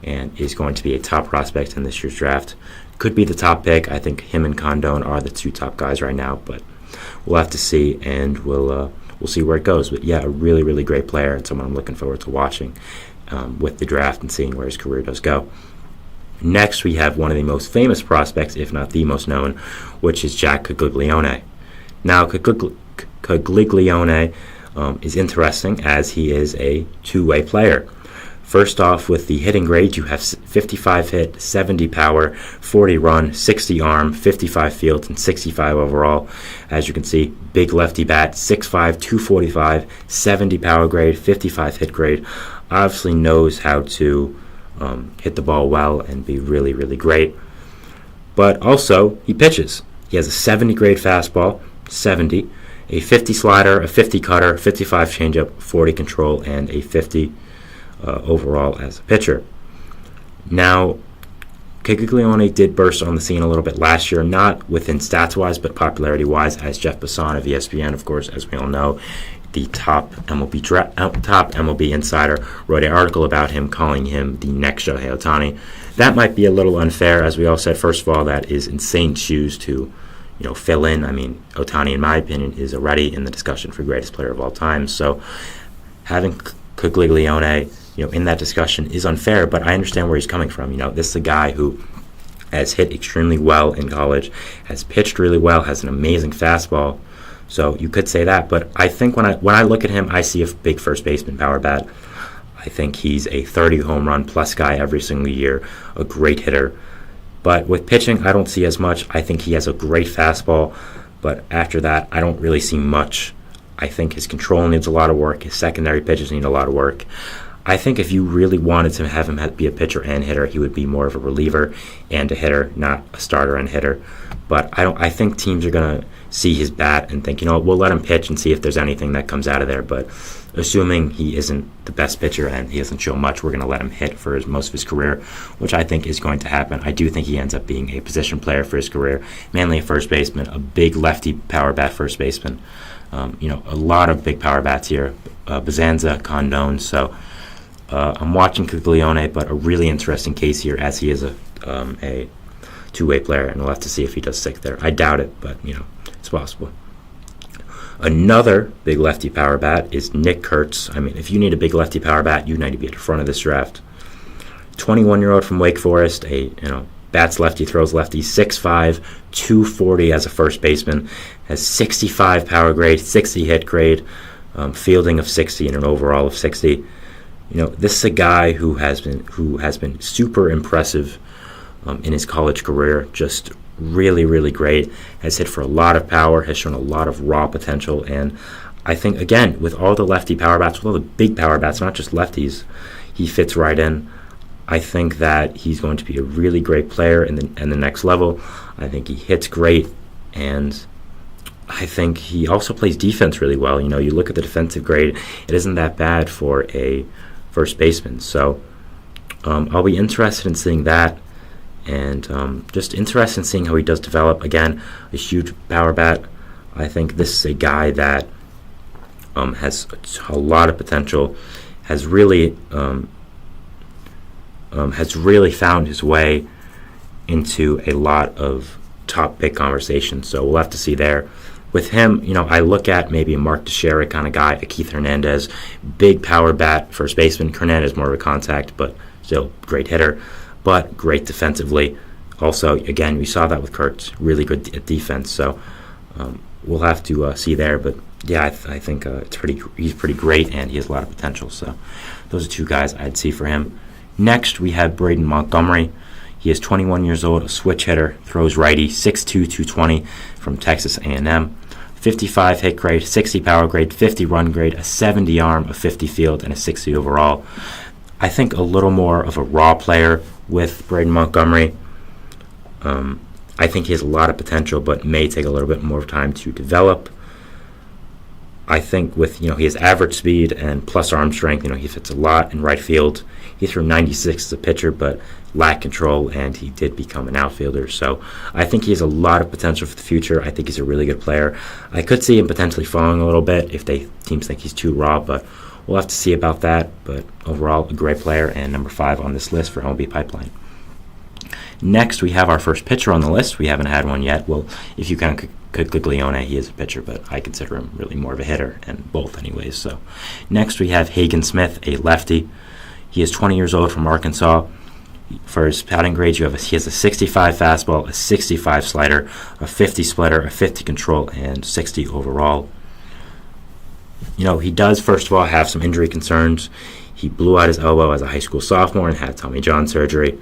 and is going to be a top prospect in this year's draft. Could be the top pick. I think him and Condon are the two top guys right now, but we'll have to see, and we'll see where it goes. But yeah, a really, really great player, and someone I'm looking forward to watching with the draft and seeing where his career does go. Next, we have one of the most famous prospects, if not the most known, which is Jack Cagliglione. Now, Cagliglione is interesting as he is a two-way player. First off, with the hitting grade, you have 55 hit, 70 power, 40 run, 60 arm, 55 field, and 65 overall. As you can see, big lefty bat, 6'5", 245, 70 power grade, 55 hit grade. Obviously knows how to hit the ball well and be really, really great. But also, he pitches. He has a 70 grade fastball, 70, a 50 slider, a 50 cutter, 55 changeup, 40 control, and a 50 overall as a pitcher. Now, Cagliglione did burst on the scene a little bit last year, not within stats-wise, but popularity-wise, as Jeff Bassan of ESPN, of course, as we all know, the top MLB insider, wrote an article about him, calling him the next Shohei Ohtani. That might be a little unfair, as we all said. First of all, that is insane shoes to, fill in. I mean, Ohtani, in my opinion, is already in the discussion for greatest player of all time. So having Cagliglione, in that discussion is unfair, but I understand where he's coming from. This is a guy who has hit extremely well in college, has pitched really well, has an amazing fastball. So you could say that, but I think when I look at him, I see a big first baseman power bat. I think he's a 30 home run plus guy every single year, a great hitter. But with pitching, I don't see as much. I think he has a great fastball, but after that, I don't really see much. I think his control needs a lot of work. His secondary pitches need a lot of work. I think if you really wanted to have him be a pitcher and hitter, he would be more of a reliever and a hitter, not a starter and hitter. But I think teams are going to see his bat and think, we'll let him pitch and see if there's anything that comes out of there. But assuming he isn't the best pitcher and he doesn't show much, we're going to let him hit for most of his career, which I think is going to happen. I do think he ends up being a position player for his career, mainly a first baseman, a big lefty power bat first baseman. A lot of big power bats here, Bazanza, Condon. So I'm watching Cagliglione, but a really interesting case here as he is a two-way player, and we'll have to see if he does stick there. I doubt it, but it's possible. Another big lefty power bat is Nick Kurtz. I mean, if you need a big lefty power bat, you need to be at the front of this draft. 21-year-old from Wake Forest, bats lefty, throws lefty, 6'5", 240 as a first baseman, has 65 power grade, 60 hit grade, fielding of 60 and an overall of 60. This is a guy who has been super impressive in his college career, just really, really great, has hit for a lot of power, has shown a lot of raw potential, and I think, again, with all the lefty power bats, with all the big power bats, not just lefties, he fits right in. I think that he's going to be a really great player in the next level. I think he hits great, and I think he also plays defense really well. You look at the defensive grade, it isn't that bad for a first baseman. So I'll be interested in seeing that, and just interested in seeing how he does develop. Again, a huge power bat. I think this is a guy that has a lot of potential, has really found his way into a lot of top pick conversations. So we'll have to see there. With him, I look at maybe a Mark Teixeira kind of guy, a Keith Hernandez, big power bat, first baseman. Hernandez more of a contact, but still great hitter, but great defensively. Also, again, we saw that with Kurtz, really good at defense. So we'll have to see there. But yeah, I think he's pretty great, and he has a lot of potential. So those are two guys I'd see for him. Next, we have Braden Montgomery. He is 21 years old, a switch hitter, throws righty, 6'2", 220 from Texas A&M. 55 hit grade, 60 power grade, 50 run grade, a 70 arm, a 50 field, and a 60 overall. I think a little more of a raw player with Braden Montgomery. I think he has a lot of potential, but may take a little bit more time to develop. I think with, he has average speed and plus arm strength, he fits a lot in right field. He threw 96 as a pitcher, but lacked control, and he did become an outfielder. So I think he has a lot of potential for the future. I think he's a really good player. I could see him potentially falling a little bit if teams think he's too raw, but we'll have to see about that. But overall, a great player, and number 5 on this list for MLB Pipeline. Next, we have our first pitcher on the list. We haven't had one yet. Well, if you count Cagliglione, he is a pitcher, but I consider him really more of a hitter, and both anyways. So next, we have Hagen Smith, a lefty. He is 20 years old from Arkansas. For his batting grades, he has a 65 fastball, a 65 slider, a 50 splitter, a 50 control, and 60 overall. He does, first of all, have some injury concerns. He blew out his elbow as a high school sophomore and had Tommy John surgery.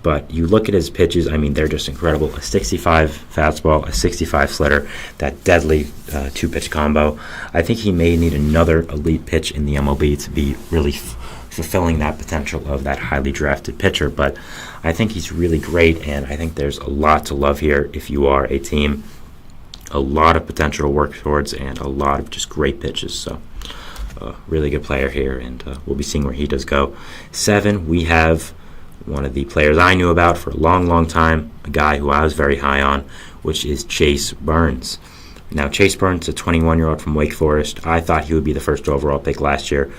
But you look at his pitches, they're just incredible. A 65 fastball, a 65 slitter, that deadly two-pitch combo. I think he may need another elite pitch in the MLB to be really fulfilling that potential of that highly drafted pitcher. But I think he's really great, and I think there's a lot to love here if you are a team. A lot of potential to work towards, and a lot of just great pitches. So really good player here, and we'll be seeing where he does go. 7, we have one of the players I knew about for a long, long time, a guy who I was very high on, which is Chase Burns. Now, Chase Burns, a 21-year-old from Wake Forest, I thought he would be the first overall pick last year,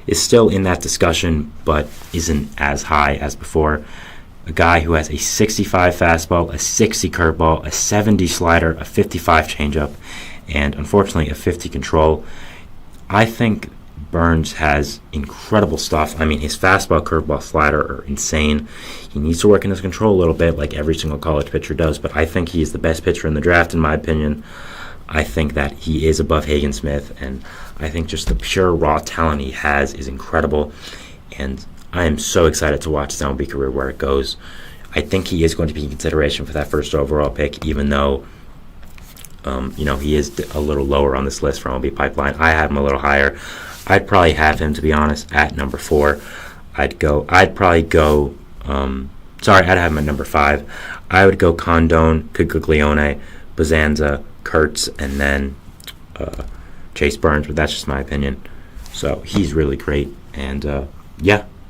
is still in that discussion, but isn't as high as before. a guy who has a 65 fastball, a 60 curveball, a 70 slider, a 55 changeup, and unfortunately a 50 control. I think Burns has incredible stuff. I mean, his fastball, curveball, slider are insane. He needs to work in his control a little bit, like every single college pitcher does, but I think he's the best pitcher in the draft, in my opinion. I think that he is above Hagen Smith, and I think just the pure raw talent he has is incredible, and I am so excited to watch his MLB career where it goes. I think he is going to be in consideration for that first overall pick, even though he is a little lower on this list for MLB Pipeline. I have him a little higher. I'd probably have him, to be honest, at number 4. I'd have him at number 5. I would go Condon, Caglione, Bazanza, Kurtz, and then Chase Burns, but that's just my opinion. So he's really great, and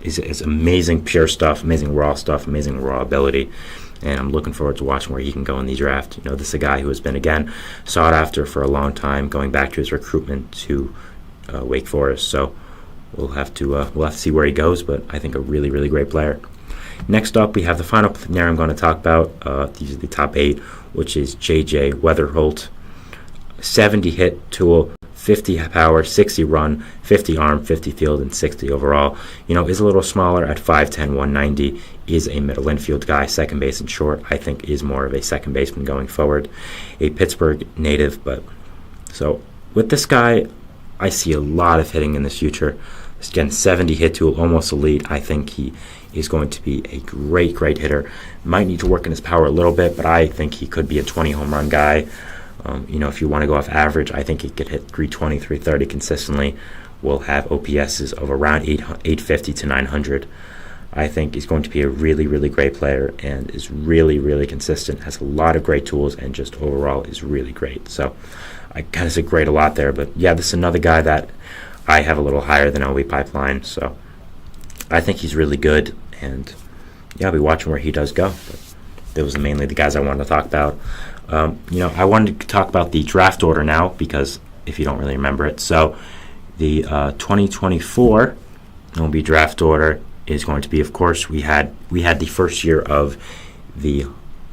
it's amazing pure stuff, amazing raw stuff, amazing raw ability, and I'm looking forward to watching where he can go in the draft. This is a guy who has been, again, sought after for a long time, going back to his recruitment to Wake Forest. So we'll have to see where he goes, but I think a really, really great player. Next up, we have the final player I'm going to talk about. These are the top 8, which is J.J. Weatherholt. 70 hit tool, 50 power, 60 run, 50 arm, 50 field, and 60 overall. Is a little smaller at 5'10", 190. Is a middle infield guy, second base and short. I think is more of a second baseman going forward. A Pittsburgh native, but so with this guy, I see a lot of hitting in the future. Again, 70 hit tool, almost elite. I think he is going to be a great, great hitter. Might need to work in his power a little bit, but I think he could be a 20 home run guy. If you want to go off average, I think he could hit 320, 330 consistently. We'll have OPSs of around 850 to 900. I think he's going to be a really, really great player and is really, really consistent, has a lot of great tools, and just overall is really great. So I kind of said great a lot there, but yeah, this is another guy that I have a little higher than MLB Pipeline. So I think he's really good, and I'll be watching where he does go. But those are mainly the guys I wanted to talk about. I wanted to talk about the draft order now, because if you don't really remember it. So the 2024 MLB draft order is going to be, of course, we had the first year of the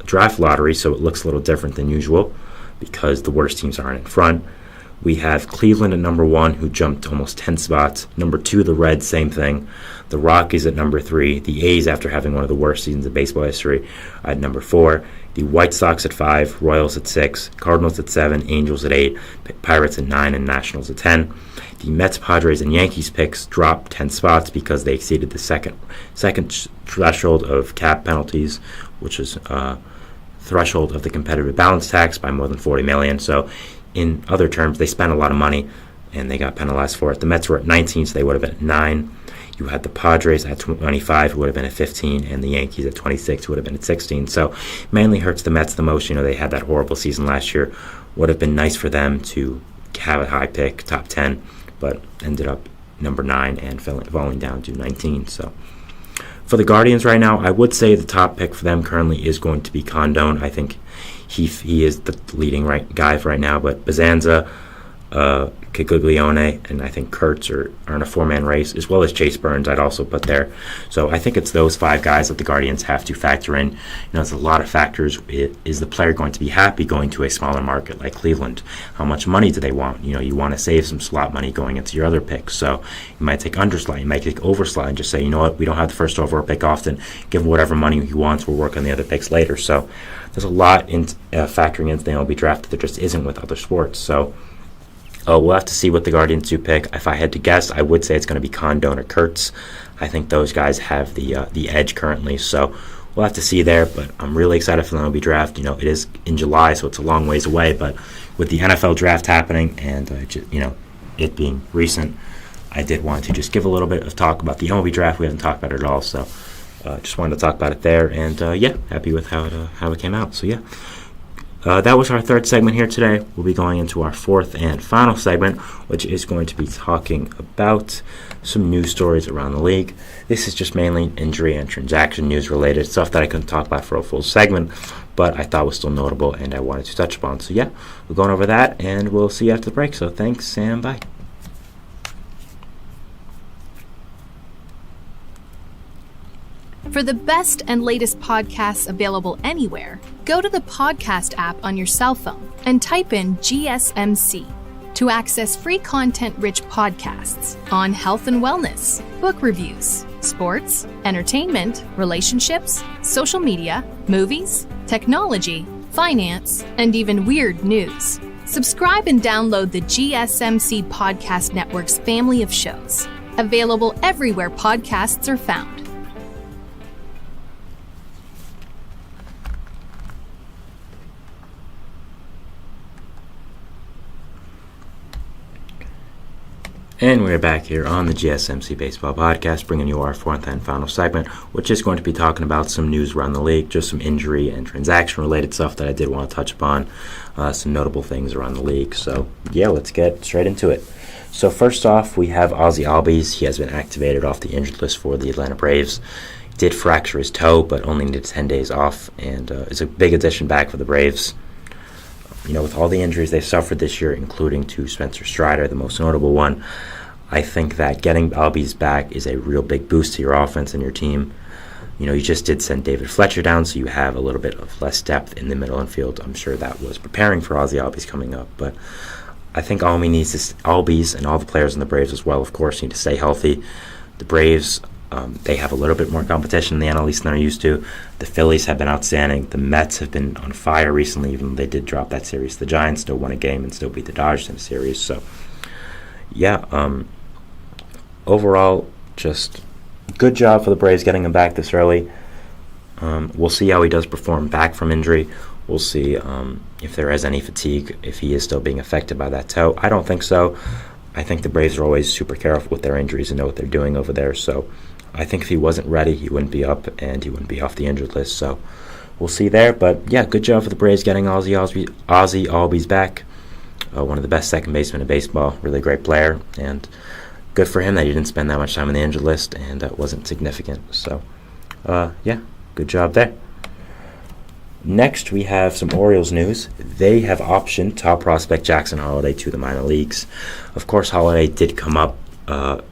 draft lottery, so it looks a little different than usual because the worst teams aren't in front. We have Cleveland at number 1, who jumped almost 10 spots. Number 2, the Reds, same thing. The Rockies at number 3. The A's, after having one of the worst seasons in baseball history, at number 4. The White Sox at 5. Royals at 6. Cardinals at 7. Angels at 8. Pirates at 9. And Nationals at 10. The Mets, Padres, and Yankees picks dropped 10 spots because they exceeded the second threshold of cap penalties, which is threshold of the competitive balance tax, by more than $40 million. So in other terms, they spent a lot of money, and they got penalized for it. The Mets were at 19, so they would have been at 9. You had the Padres at 25, who would have been at 15, and the Yankees at 26, who would have been at 16. So mainly hurts the Mets the most. They had that horrible season last year. Would have been nice for them to have a high pick, top 10, but ended up number 9 and falling down to 19. So for the Guardians right now, I would say the top pick for them currently is going to be Condon. I think he is the leading guy for right now, but Bazanza, Caglione, and I think Kurtz are in a 4-man race, as well as Chase Burns I'd also put there. So I think it's those 5 guys that the Guardians have to factor in. It's a lot of factors. Is the player going to be happy going to a smaller market like Cleveland? How much money do they want? You want to save some slot money going into your other picks. So you might take underslot, you might take overslot, and just say, we don't have the first overall pick often. Give him whatever money he wants. We'll work on the other picks later. So there's a lot in factoring into the MLB draft that there just isn't with other sports. So we'll have to see what the Guardians do pick. If I had to guess, I would say it's going to be Condon or Kurtz. I think those guys have the edge currently. So we'll have to see there. But I'm really excited for the MLB draft. It is in July, so it's a long ways away. But with the NFL draft happening and it being recent, I did want to just give a little bit of talk about the MLB draft. We haven't talked about it at all, so just wanted to talk about it there. And happy with how it came out. So that was our third segment here today. We'll be going into our fourth and final segment, which is going to be talking about some news stories around the league. This is just mainly injury and transaction news related stuff that I couldn't talk about for a full segment, but I thought was still notable and I wanted to touch upon. So we're going over that, and we'll see you after the break. So thanks, and bye. For the best and latest podcasts available anywhere, go to the podcast app on your cell phone and type in GSMC to access free content-rich podcasts on health and wellness, book reviews, sports, entertainment, relationships, social media, movies, technology, finance, and even weird news. Subscribe and download the GSMC Podcast Network's family of shows, available everywhere podcasts are found. And we're back here on the GSMC Baseball Podcast, bringing you our fourth and final segment, which is going to be talking about some news around the league, just some injury and transaction-related stuff that I did want to touch upon, some notable things around the league. So, yeah, let's get straight into it. So, first off, we have Ozzie Albies. He has been activated off the injured list for the Atlanta Braves. He did fracture his toe, but only needed 10 days off, and is a big addition back for the Braves. You know, with all the injuries they suffered this year, including to Spencer Strider, the most notable one, I think that getting Albies back is a real big boost to your offense and your team. You know, you just did send David Fletcher down, so you have a little bit of less depth in the middle infield. I'm sure that was preparing for Ozzie Albies coming up, but I think all we need is Albies, and all the players in the Braves as well, of course, need to stay healthy. The Braves, they have a little bit more competition in the NL East than they're used to. The Phillies have been outstanding. The Mets have been on fire recently, even though they did drop that series. The Giants still won a game and still beat the Dodgers in a series. So, yeah, overall, just good job for the Braves getting him back this early. We'll see how he does perform back from injury. We'll see if there is any fatigue, if he is still being affected by that toe. I don't think so. I think the Braves are always super careful with their injuries and know what they're doing over there. So I think if he wasn't ready, he wouldn't be up and he wouldn't be off the injured list. So we'll see there. But, yeah, good job for the Braves getting Ozzie Albies back. One of the best second basemen in baseball. Really great player. And good for him that he didn't spend that much time on the injured list and that wasn't significant. So, yeah, good job there. Next, we have some Orioles news. They have optioned top prospect Jackson Holliday to the minor leagues. Of course, Holliday did come up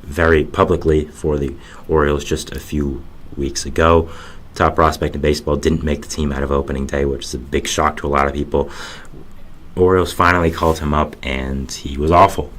very publicly for the Orioles just a few weeks ago. Top prospect in baseball didn't make the team out of opening day, which is a big shock to a lot of people. Orioles finally called him up, and he was awful.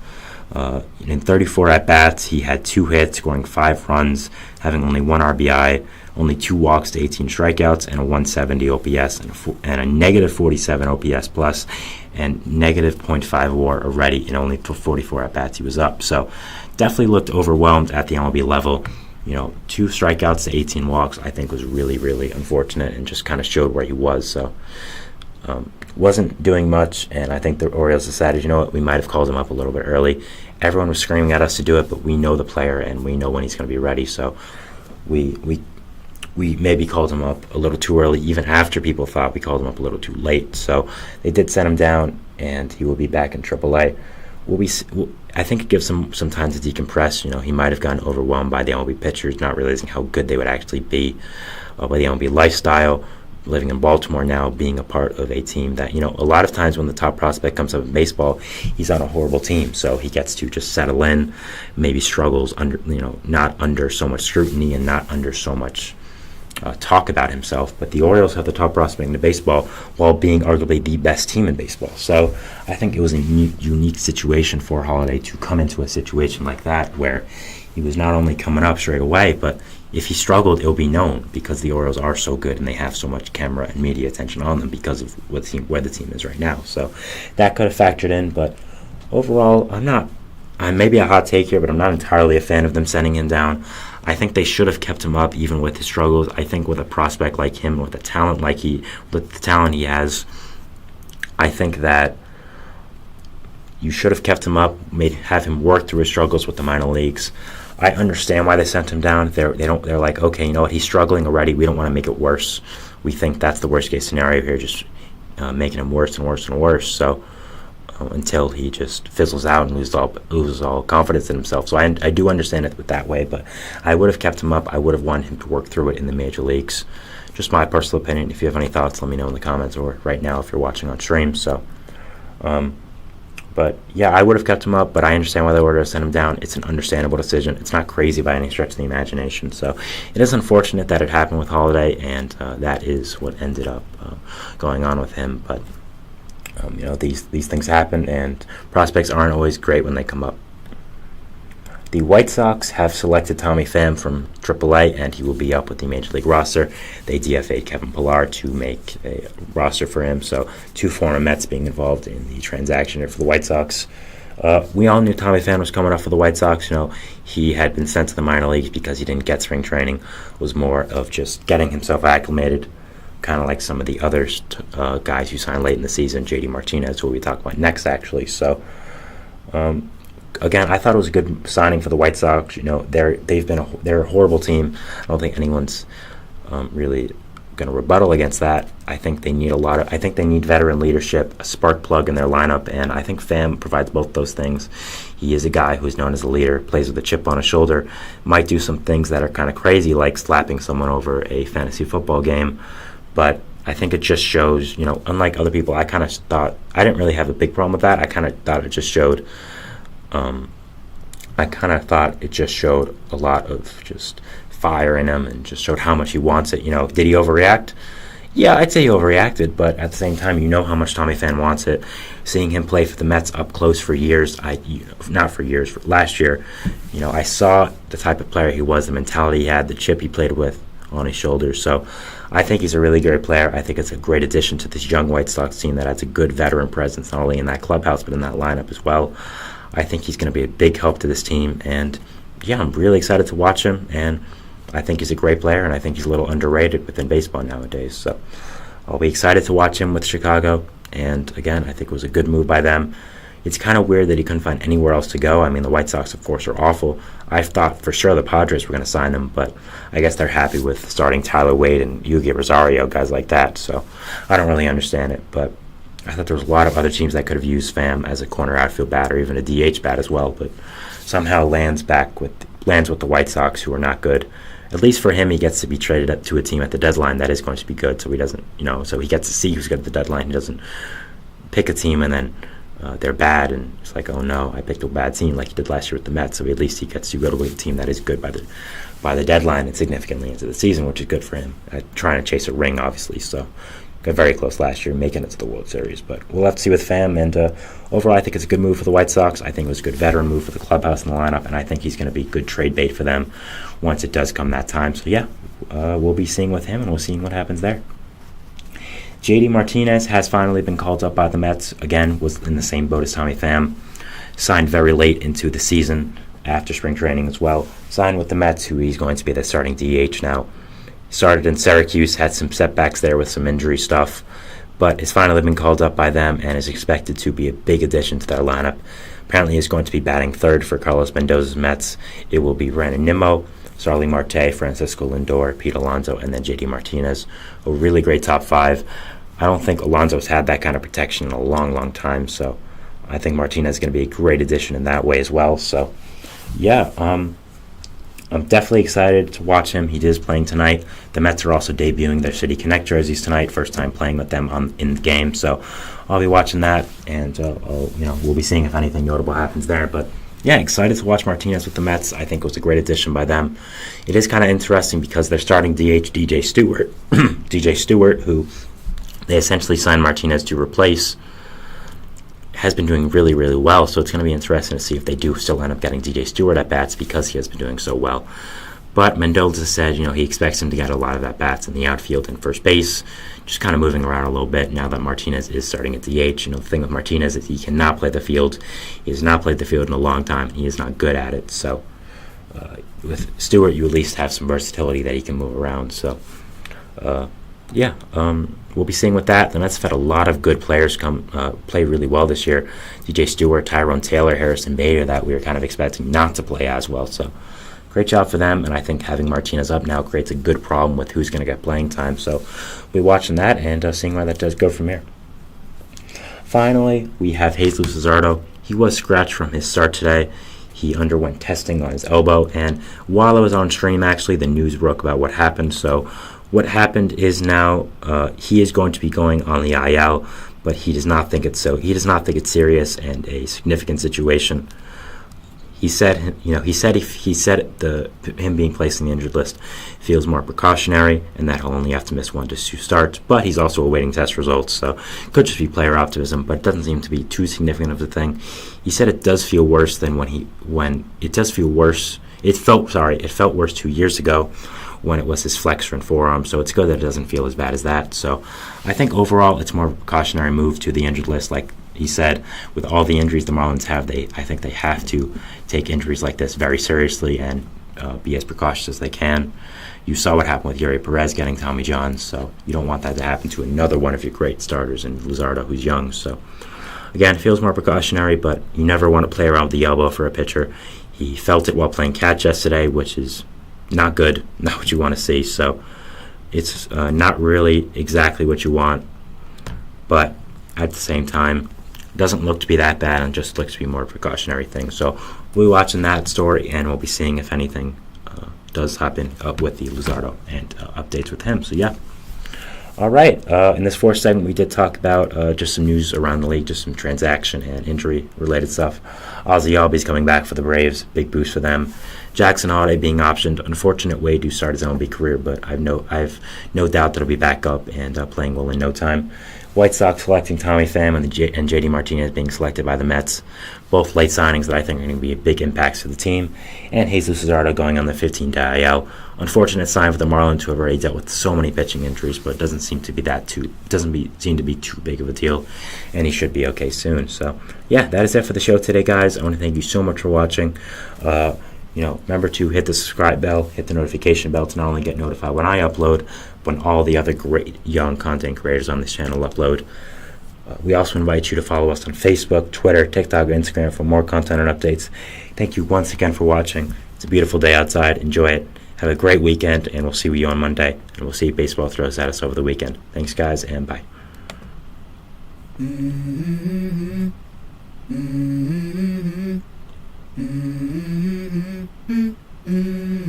In 34 at-bats, he had 2 hits, scoring 5 runs, having only 1 RBI, only 2 walks to 18 strikeouts, and a 170 OPS, and a negative 47 OPS plus, and negative .5 WAR already in only 44 at-bats he was up. So definitely looked overwhelmed at the MLB level. You know, 2 strikeouts to 18 walks, I think was really, really unfortunate and just kind of showed where he was. So wasn't doing much, and I think the Orioles decided, you know what, we might have called him up a little bit early. Everyone was screaming at us to do it, but we know the player and we know when he's going to be ready. So we maybe called him up a little too early, even after people thought we called him up a little too late. So they did send him down, and he will be back in AAA. I think it gives him some time to decompress. You know, he might have gotten overwhelmed by the MLB pitchers, not realizing how good they would actually be, by the MLB lifestyle. Living in Baltimore now, being a part of a team that, you know, a lot of times when the top prospect comes up in baseball, he's on a horrible team, so he gets to just settle in, maybe struggles under, you know, not under so much scrutiny and not under so much talk about himself. But the Orioles have the top prospect in baseball while being arguably the best team in baseball. So I think it was a unique situation for Holliday to come into a situation like that where he was not only coming up straight away, but if he struggled, it'll be known because the Orioles are so good and they have so much camera and media attention on them because of where the team is right now. So that could have factored in, but overall, I'm maybe a hot take here, but I'm not entirely a fan of them sending him down. I think they should have kept him up even with his struggles. I think with a prospect like him, with the talent he has, I think that you should have kept him up, have him work through his struggles with the minor leagues. I understand why they sent him down. They're like, okay, you know what, he's struggling already. We don't want to make it worse. We think that's the worst case scenario here, just making him worse and worse and worse. So until he just fizzles out and loses all confidence in himself. So I do understand it that way, but I would have kept him up. I would have wanted him to work through it in the major leagues. Just my personal opinion. If you have any thoughts, let me know in the comments or right now if you're watching on stream. So But yeah, I would have kept him up, but I understand why they would have sent him down. It's an understandable decision. It's not crazy by any stretch of the imagination. So it is unfortunate that it happened with Holiday, and that is what ended up going on with him. But these things happen, and prospects aren't always great when they come up. The White Sox have selected Tommy Pham from AAA, and he will be up with the Major League roster. They DFA'd Kevin Pillar to make a roster for him, so 2 former Mets being involved in the transaction here for the White Sox. We all knew Tommy Pham was coming up for the White Sox. He had been sent to the minor leagues because he didn't get spring training. It was more of just getting himself acclimated, kind of like some of the other guys who signed late in the season, JD Martinez, who we'll be talking about next, actually. So, again, I thought it was a good signing for the White Sox. They're a horrible team. I don't think anyone's really going to rebuttal against that. I think they need veteran leadership, a spark plug in their lineup, and I think Pham provides both those things. He is a guy who's known as a leader, plays with a chip on his shoulder, might do some things that are kind of crazy, like slapping someone over a fantasy football game, but I think it just shows, unlike other people, I kind of thought, I didn't really have a big problem with that. I kind of thought it just showed a lot of just fire in him, and just showed how much he wants it. Did he overreact? Yeah, I'd say he overreacted, but at the same time, how much Tommy Pham wants it. Seeing him play for the Mets up close for years, for last year, I saw the type of player he was, the mentality he had, the chip he played with on his shoulders. So I think he's a really great player. I think it's a great addition to this young White Sox team that has a good veteran presence, not only in that clubhouse, but in that lineup as well. I think he's going to be a big help to this team, and yeah, I'm really excited to watch him, and I think he's a great player, and I think he's a little underrated within baseball nowadays. So I'll be excited to watch him with Chicago, and again, I think it was a good move by them. It's kind of weird that he couldn't find anywhere else to go. I mean, the White Sox, of course, are awful. I thought for sure the Padres were going to sign him, but I guess they're happy with starting Tyler Wade and Yugi Rosario, guys like that. So I don't really understand it, but I thought there was a lot of other teams that could have used Pham as a corner outfield bat or even a DH bat as well, but somehow lands with the White Sox, who are not good. At least for him, he gets to be traded up to a team at the deadline that is going to be good, so he doesn't, so he gets to see who's good at the deadline. He doesn't pick a team and then they're bad, and it's like, oh no, I picked a bad team like he did last year with the Mets. So at least he gets to go to a team that is good by the deadline and significantly into the season, which is good for him. Trying to chase a ring, obviously, so got very close last year, making it to the World Series. But we'll have to see with Pham, and overall I think it's a good move for the White Sox. I think it was a good veteran move for the clubhouse and the lineup, and I think he's going to be good trade bait for them once it does come that time. So yeah, we'll be seeing with him, and we'll see what happens there. JD Martinez has finally been called up by the Mets. Again, was in the same boat as Tommy Pham. Signed very late into the season after spring training as well. Signed with the Mets, who he's going to be the starting DH now. Started in Syracuse, had some setbacks there with some injury stuff, but has finally been called up by them and is expected to be a big addition to their lineup. Apparently he's going to be batting third for Carlos Mendoza's Mets. It will be Brandon Nimmo, Starling Marte, Francisco Lindor, Pete Alonso, and then JD Martinez. A really great top 5. I don't think Alonso's had that kind of protection in a long, long time, so I think Martinez is going to be a great addition in that way as well. So, yeah, I'm definitely excited to watch him. He is playing tonight. The Mets are also debuting their City Connect jerseys tonight. First time playing with them in the game, so I'll be watching that, and we'll be seeing if anything notable happens there. But yeah, excited to watch Martinez with the Mets. I think it was a great addition by them. It is kind of interesting because they're starting DH DJ Stewart, DJ Stewart, who they essentially signed Martinez to replace, has been doing really, really well. So it's going to be interesting to see if they do still end up getting DJ Stewart at bats because he has been doing so well. But Mendoza said, he expects him to get a lot of at bats in the outfield and first base, just kind of moving around a little bit now that Martinez is starting at DH. The thing with Martinez is he cannot play the field. He has not played the field in a long time. He is not good at it. So with Stewart, you at least have some versatility that he can move around. So we'll be seeing with that. The Mets have had a lot of good players come play really well this year. DJ Stewart, Tyrone Taylor, Harrison Bader, that we were kind of expecting not to play as well. So great job for them, and I think having Martinez up now creates a good problem with who's going to get playing time. So we'll be watching that and seeing where that does go from here. Finally, we have Jesus Luzardo. He was scratched from his start today. He underwent testing on his elbow, and while I was on stream, actually, the news broke about what happened. So what happened is now he is going to be going on the IL, but he does not think it's so. He does not think it's serious and a significant situation. He said, him being placed in the injured list feels more precautionary, and that he'll only have to miss 1 to 2 starts. But he's also awaiting test results, so could just be player optimism. But it doesn't seem to be too significant of a thing. He said it does feel worse than it does feel worse. It felt worse 2 years ago when it was his flexor and forearm. So it's good that it doesn't feel as bad as that. So I think overall it's more of a precautionary move to the injured list, like he said, with all the injuries the Marlins have, I think they have to take injuries like this very seriously and be as precautious as they can. You saw what happened with Yuri Perez getting Tommy John, so you don't want that to happen to another one of your great starters in Luzardo, who's young. So again, it feels more precautionary, but you never want to play around with the elbow for a pitcher. He felt it while playing catch yesterday, which is not good, not what you want to see. So it's not really exactly what you want, but at the same time, doesn't look to be that bad and just looks to be more a precautionary thing. So we'll be watching that story, and we'll be seeing if anything does happen with the Luzardo and updates with him. So yeah. All right. In this fourth segment, we did talk about just some news around the league, just some transaction and injury-related stuff. Ozzy Albies coming back for the Braves, big boost for them. Jackson Holiday being optioned. Unfortunate way to start his MLB career, but I've no doubt that he'll be back up and playing well in no time. White Sox selecting Tommy Pham and J.D. Martinez being selected by the Mets. Both late signings that I think are going to be big impacts to the team. And Jesus Luzardo going on the 15-day IL. Unfortunate sign for the Marlins, who have already dealt with so many pitching injuries, but it doesn't seem to be too big of a deal, and he should be okay soon. So yeah, that is it for the show today, guys. I want to thank you so much for watching. Remember to hit the subscribe bell, hit the notification bell to not only get notified when I upload, but when all the other great young content creators on this channel upload. We also invite you to follow us on Facebook, Twitter, TikTok, and Instagram for more content and updates. Thank you once again for watching. It's a beautiful day outside. Enjoy it. Have a great weekend, and we'll see you on Monday. And we'll see if baseball throws at us over the weekend. Thanks, guys, and bye.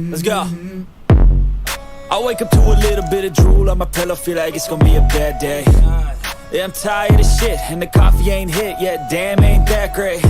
Let's go. I wake up to a little bit of drool on my pillow, feel like it's gonna be a bad day. Yeah, I'm tired of shit, and the coffee ain't hit yet, damn, ain't that great.